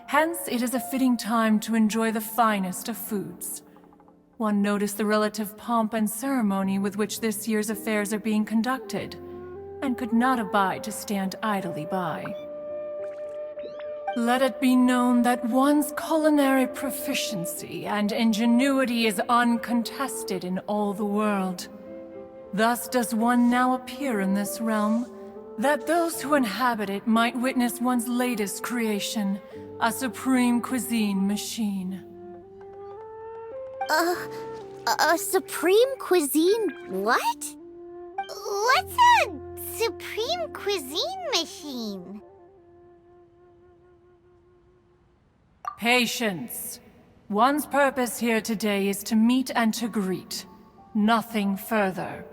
S17: Hence, it is a fitting time to enjoy the finest of foods. One noticed the relative pomp and ceremony with which this year's affairs are being conducted, and could not abide to stand idly by. Let it be known that one's culinary proficiency and ingenuity is uncontested in all the world. Thus does one now appear in this realm, that those who inhabit it might witness one's latest creation, a supreme cuisine machine.
S2: A supreme cuisine what?
S8: What's a supreme cuisine machine?
S17: Patience. One's purpose here today is to meet and to greet. Nothing further.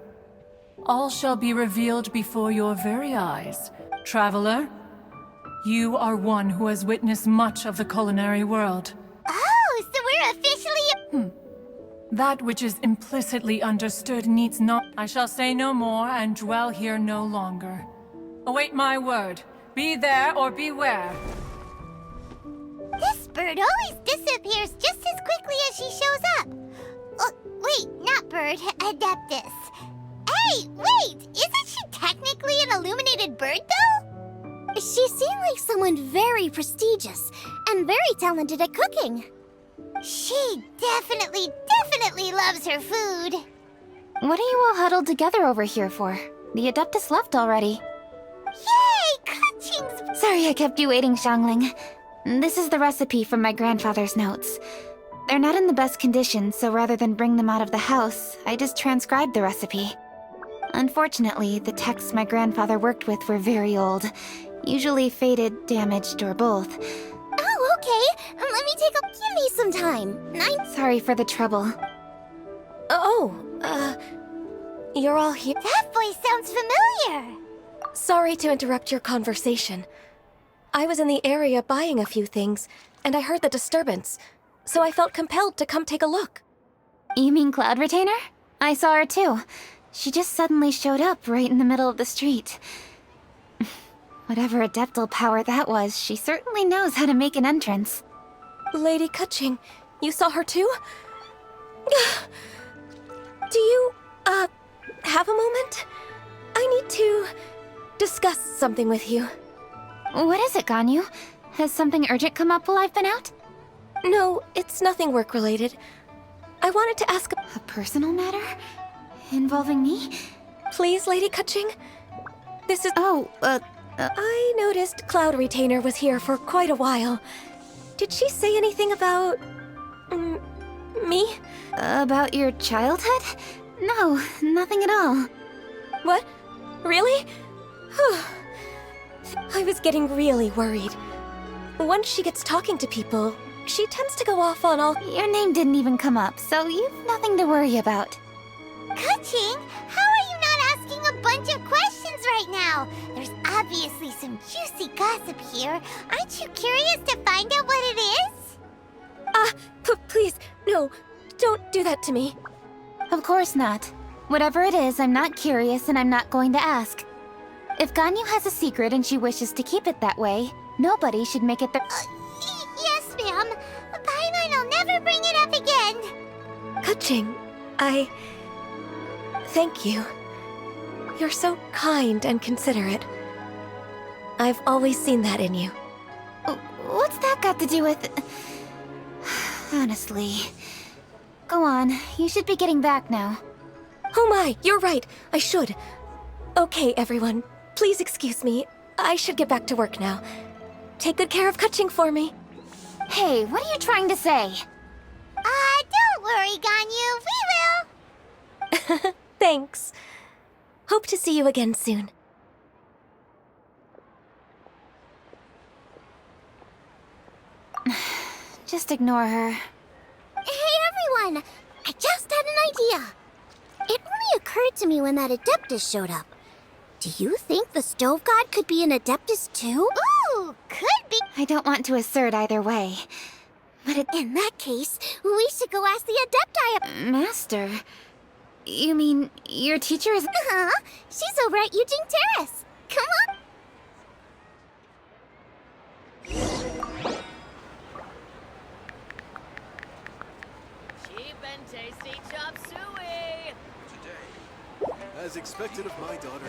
S17: All shall be revealed before your very eyes. Traveler, you are one who has witnessed much of the culinary world.
S8: Oh, so we're officially...
S17: That which is implicitly understood needs not... I shall say no more and dwell here no longer. Await my word. Be there or beware.
S8: This bird always disappears just as quickly as she shows up. Wait, not bird, Adeptus. Hey, wait! Isn't she technically an illuminated bird, though?
S2: She seemed like someone very prestigious and very talented at cooking.
S8: She definitely loves her food.
S5: What are you all huddled together over here for? The Adeptus left already.
S8: Yay! Kaching's...
S5: Sorry I kept you waiting, Xiangling. This is the recipe from my grandfather's notes. They're not in the best condition, so rather than bring them out of the house, I just transcribed the recipe. Unfortunately, the texts my grandfather worked with were very old. Usually faded, damaged, or both.
S2: Oh, okay. Let me take a... Give me some time. I'm
S5: sorry for the trouble.
S12: You're all here.
S8: That voice sounds familiar.
S12: Sorry to interrupt your conversation. I was in the area buying a few things, and I heard the disturbance, so I felt compelled to come take a look.
S5: You mean Cloud Retainer? I saw her too. She just suddenly showed up right in the middle of the street. Whatever adeptal power that was, she certainly knows how to make an entrance.
S12: Lady Kaching, you saw her too? Do you, have a moment? I need to discuss something with you.
S5: What is it, Ganyu? Has something urgent come up while I've been out?
S12: No, it's nothing work-related. I wanted to ask
S5: a personal matter? Involving me?
S12: Please, Lady Kaching? This is... I noticed Cloud Retainer was here for quite a while. Did she say anything about... me?
S5: About your childhood? No, nothing at all.
S12: What? Really? I was getting really worried. Once she gets talking to people, she tends to go off on all...
S5: Your name didn't even come up, so you've nothing to worry about.
S8: Kaching, how are you not asking a bunch of questions right now? There's obviously some juicy gossip here. Aren't you curious to find out what it is?
S12: Please, no, don't do that to me.
S5: Of course not. Whatever it is, I'm not curious and I'm not going to ask. If Ganyu has a secret and she wishes to keep it that way, nobody should make it the...
S8: Yes, ma'am. Paimon will never bring it up again.
S12: Kaching, thank you. You're so kind and considerate. I've always seen that in you.
S5: What's that got to do with... Honestly... Go on, you should be getting back now.
S12: Oh my, you're right, I should. Okay, everyone, please excuse me. I should get back to work now. Take good care of Kaching for me.
S5: Hey, what are you trying to say?
S8: Don't worry, Ganyu, we will.
S12: Thanks. Hope to see you again soon.
S5: Just ignore her.
S2: Hey, everyone! I just had an idea. It only occurred to me when that Adeptus showed up. Do you think the Stove God could be an Adeptus too?
S8: Ooh, could be.
S5: I don't want to assert either way. But
S2: in that case, we should go ask the Adepti...
S5: Master? You mean your teacher is...
S2: Uh-huh. She's over at Yujing Terrace. Come on.
S18: Cheap and tasty chop suey!
S3: Today, as expected of my daughter,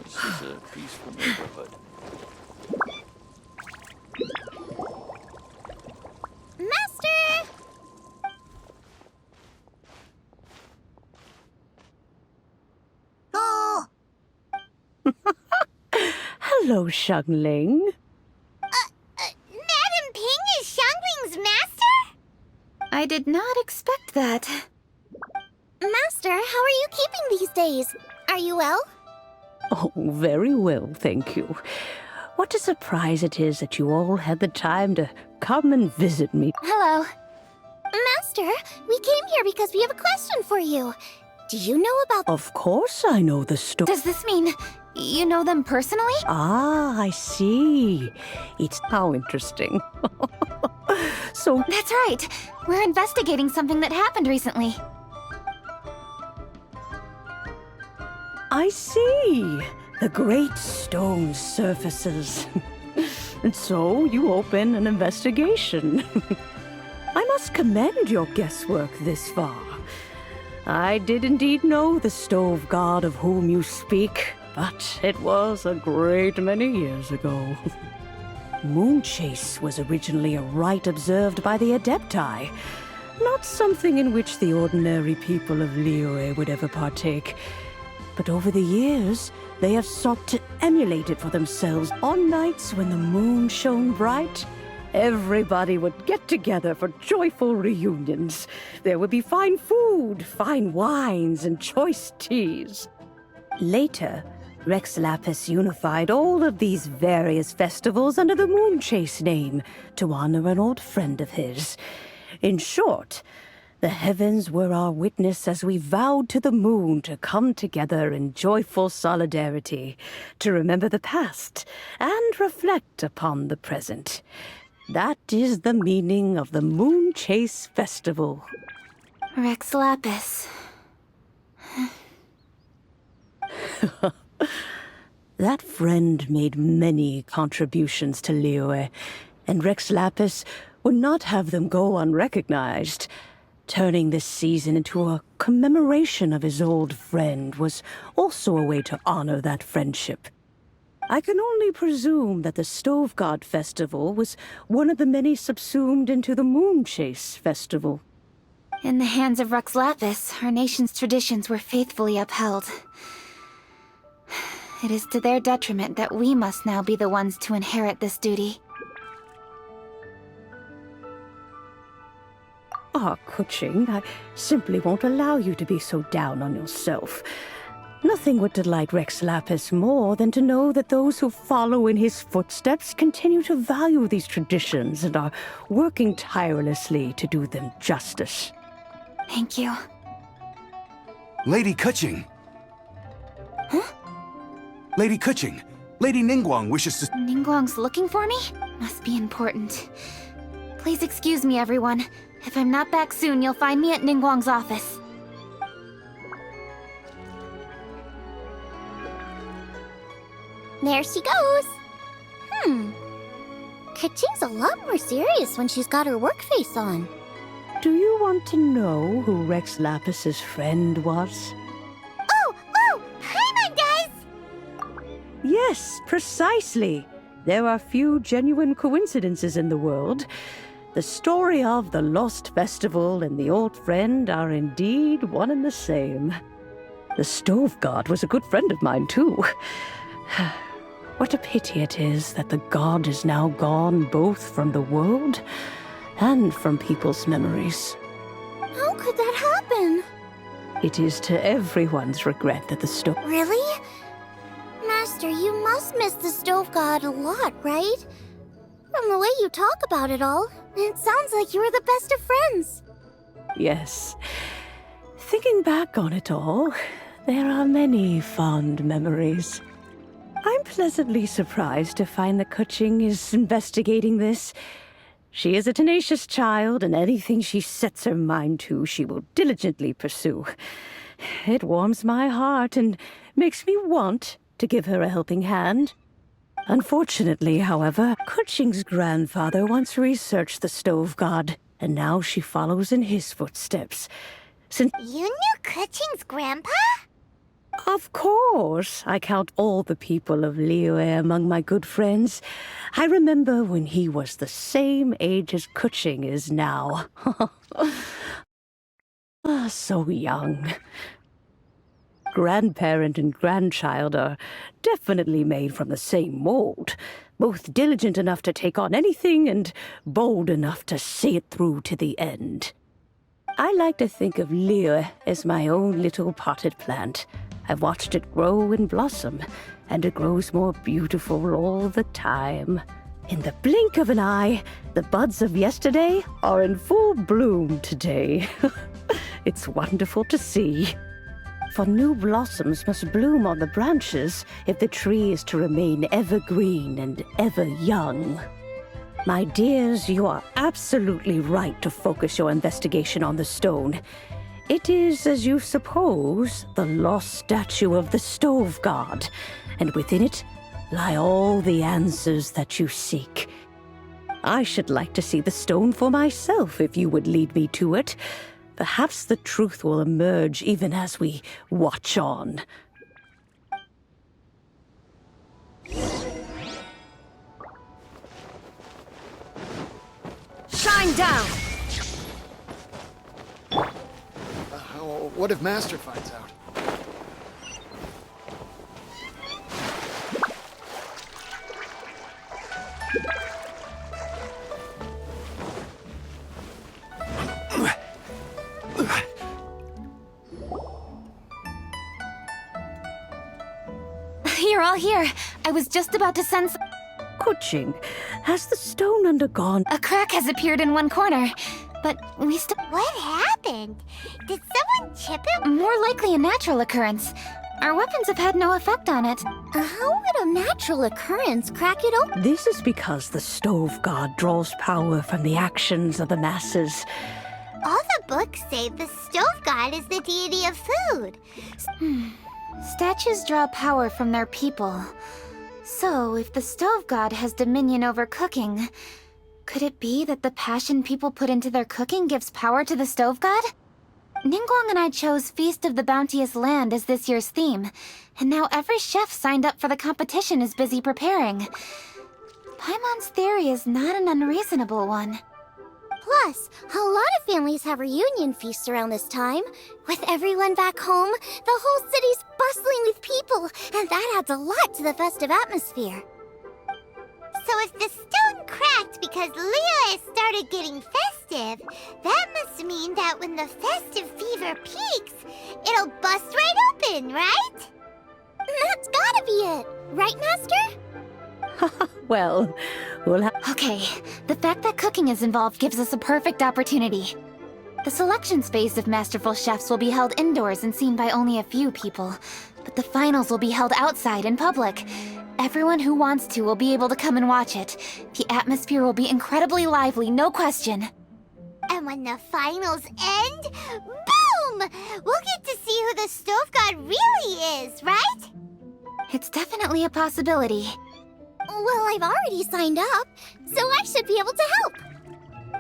S19: This is a peaceful neighborhood.
S8: Master! Oh!
S10: Hello, Xiangling.
S8: Madam Ping is Xiangling's master?
S12: I did not expect that.
S2: Master, how are you keeping these days? Are you well?
S10: Oh, very well, thank you. What a surprise it is that you all had the time to come and visit me.
S2: Hello. Master, we came here because we have a question for you. Do you know about...
S10: Of course I know the story.
S12: Does this mean you know them personally?
S10: Ah, I see. It's how interesting. So...
S12: That's right. We're investigating something that happened recently.
S10: I see. The great stone surfaces. And so you open an investigation. I must commend your guesswork this far. I did indeed know the stove god of whom you speak, but it was a great many years ago. Moonchase was originally a rite observed by the Adepti, not something in which the ordinary people of Liyue would ever partake. But over the years, they have sought to emulate it for themselves. On nights when the moon shone bright, everybody would get together for joyful reunions. There would be fine food, fine wines, and choice teas. Later, Rex Lapis unified all of these various festivals under the Moonchase name to honor an old friend of his. In short, the heavens were our witness as we vowed to the moon to come together in joyful solidarity, to remember the past and reflect upon the present. That is the meaning of the Moonchase Festival.
S12: Rex Lapis.
S10: That friend made many contributions to Liyue, and Rex Lapis would not have them go unrecognized. Turning this season into a commemoration of his old friend was also a way to honor that friendship. I can only presume that the Stove God Festival was one of the many subsumed into the Moonchase Festival.
S12: In the hands of Rex Lapis, our nation's traditions were faithfully upheld. It is to their detriment that we must now be the ones to inherit this duty.
S10: Ah, Kuching, I simply won't allow you to be so down on yourself. Nothing would delight Rex Lapis more than to know that those who follow in his footsteps continue to value these traditions and are working tirelessly to do them justice.
S12: Thank you.
S4: Lady Kuching!
S12: Huh?
S4: Lady Kuching! Lady Ningguang wishes to...
S12: Ningguang's looking for me? Must be important. Please excuse me, everyone. If I'm not back soon, you'll find me at Ningguang's office.
S2: There she goes. Kaching's a lot more serious when she's got her work face on.
S10: Do you want to know who Rex Lapis's friend was?
S8: Oh! Paimon does!
S10: Yes, precisely. There are few genuine coincidences in the world. The story of the Lost Festival and the old friend are indeed one and the same. The Stove God was a good friend of mine, too. What a pity it is that the god is now gone both from the world and from people's memories.
S2: How could that happen?
S10: It is to everyone's regret that the Stove...
S2: Really? Master, you must miss the Stove God a lot, right? From the way you talk about it all, it sounds like you were the best of friends.
S10: Yes. Thinking back on it all, there are many fond memories. I'm pleasantly surprised to find that Kuching is investigating this. She is a tenacious child, and anything she sets her mind to, she will diligently pursue. It warms my heart and makes me want to give her a helping hand. Unfortunately, however, Kuching's grandfather once researched the stove god, and now she follows in his footsteps. Since
S8: You knew Kuching's grandpa?
S10: Of course, I count all the people of Liyue among my good friends. I remember when he was the same age as Kuching is now. So young. Grandparent and grandchild are definitely made from the same mold. Both diligent enough to take on anything and bold enough to see it through to the end. I like to think of Liyue as my own little potted plant. I've watched it grow and blossom, and it grows more beautiful all the time. In the blink of an eye, the buds of yesterday are in full bloom today. It's wonderful to see. For new blossoms must bloom on the branches if the tree is to remain evergreen and ever young. My dears, you are absolutely right to focus your investigation on the stone. It is, as you suppose, the lost statue of the stove god, and within it lie all the answers that you seek. I should like to see the stone for myself if you would lead me to it. Perhaps the truth will emerge even as we watch on.
S1: Shine down!
S20: What if Master finds out?
S5: You're all here. I was just about to send some...
S10: Kuching, has the stone undergone...
S5: A crack has appeared in one corner, but we still...
S8: What happened? Did someone chip it?
S5: More likely a natural occurrence. Our weapons have had no effect on it.
S2: How would a natural occurrence crack it open?
S10: This is because the stove god draws power from the actions of the masses.
S8: All the books say the stove god is the deity of food.
S5: Statues draw power from their people. So, if the stove god has dominion over cooking, could it be that the passion people put into their cooking gives power to the stove god? Ningguang and I chose Feast of the Bounteous Land as this year's theme, and now every chef signed up for the competition is busy preparing. Paimon's theory is not an unreasonable one.
S2: Plus, a lot of families have reunion feasts around this time. With everyone back home, the whole city's bustling with people, and that adds a lot to the festive atmosphere.
S8: So if the stone cracked because Liyue started getting festive, that must mean that when the festive fever peaks, it'll bust right open, right?
S2: That's gotta be it, right, Master?
S10: Well, we'll have...
S5: Okay, the fact that cooking is involved gives us a perfect opportunity. The selection space of masterful chefs will be held indoors and seen by only a few people, but the finals will be held outside in public. Everyone who wants to will be able to come and watch it. The atmosphere will be incredibly lively, no question.
S8: And when the finals end, boom! We'll get to see who the stove god really is, right?
S5: It's definitely a possibility.
S2: Well, I've already signed up, so I should be able to help.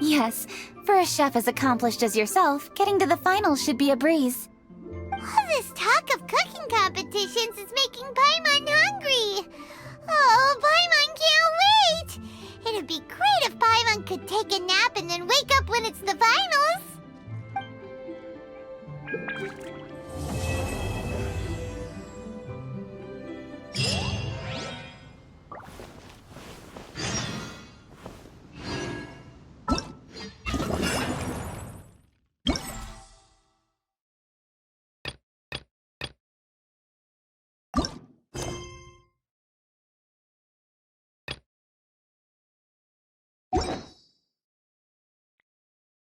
S5: Yes, for a chef as accomplished as yourself, getting to the finals should be a breeze.
S8: All this talk of cooking competitions is making Paimon hungry. Oh, Paimon can't wait! It'd be great if Paimon could take a nap and then wake up when it's the finals.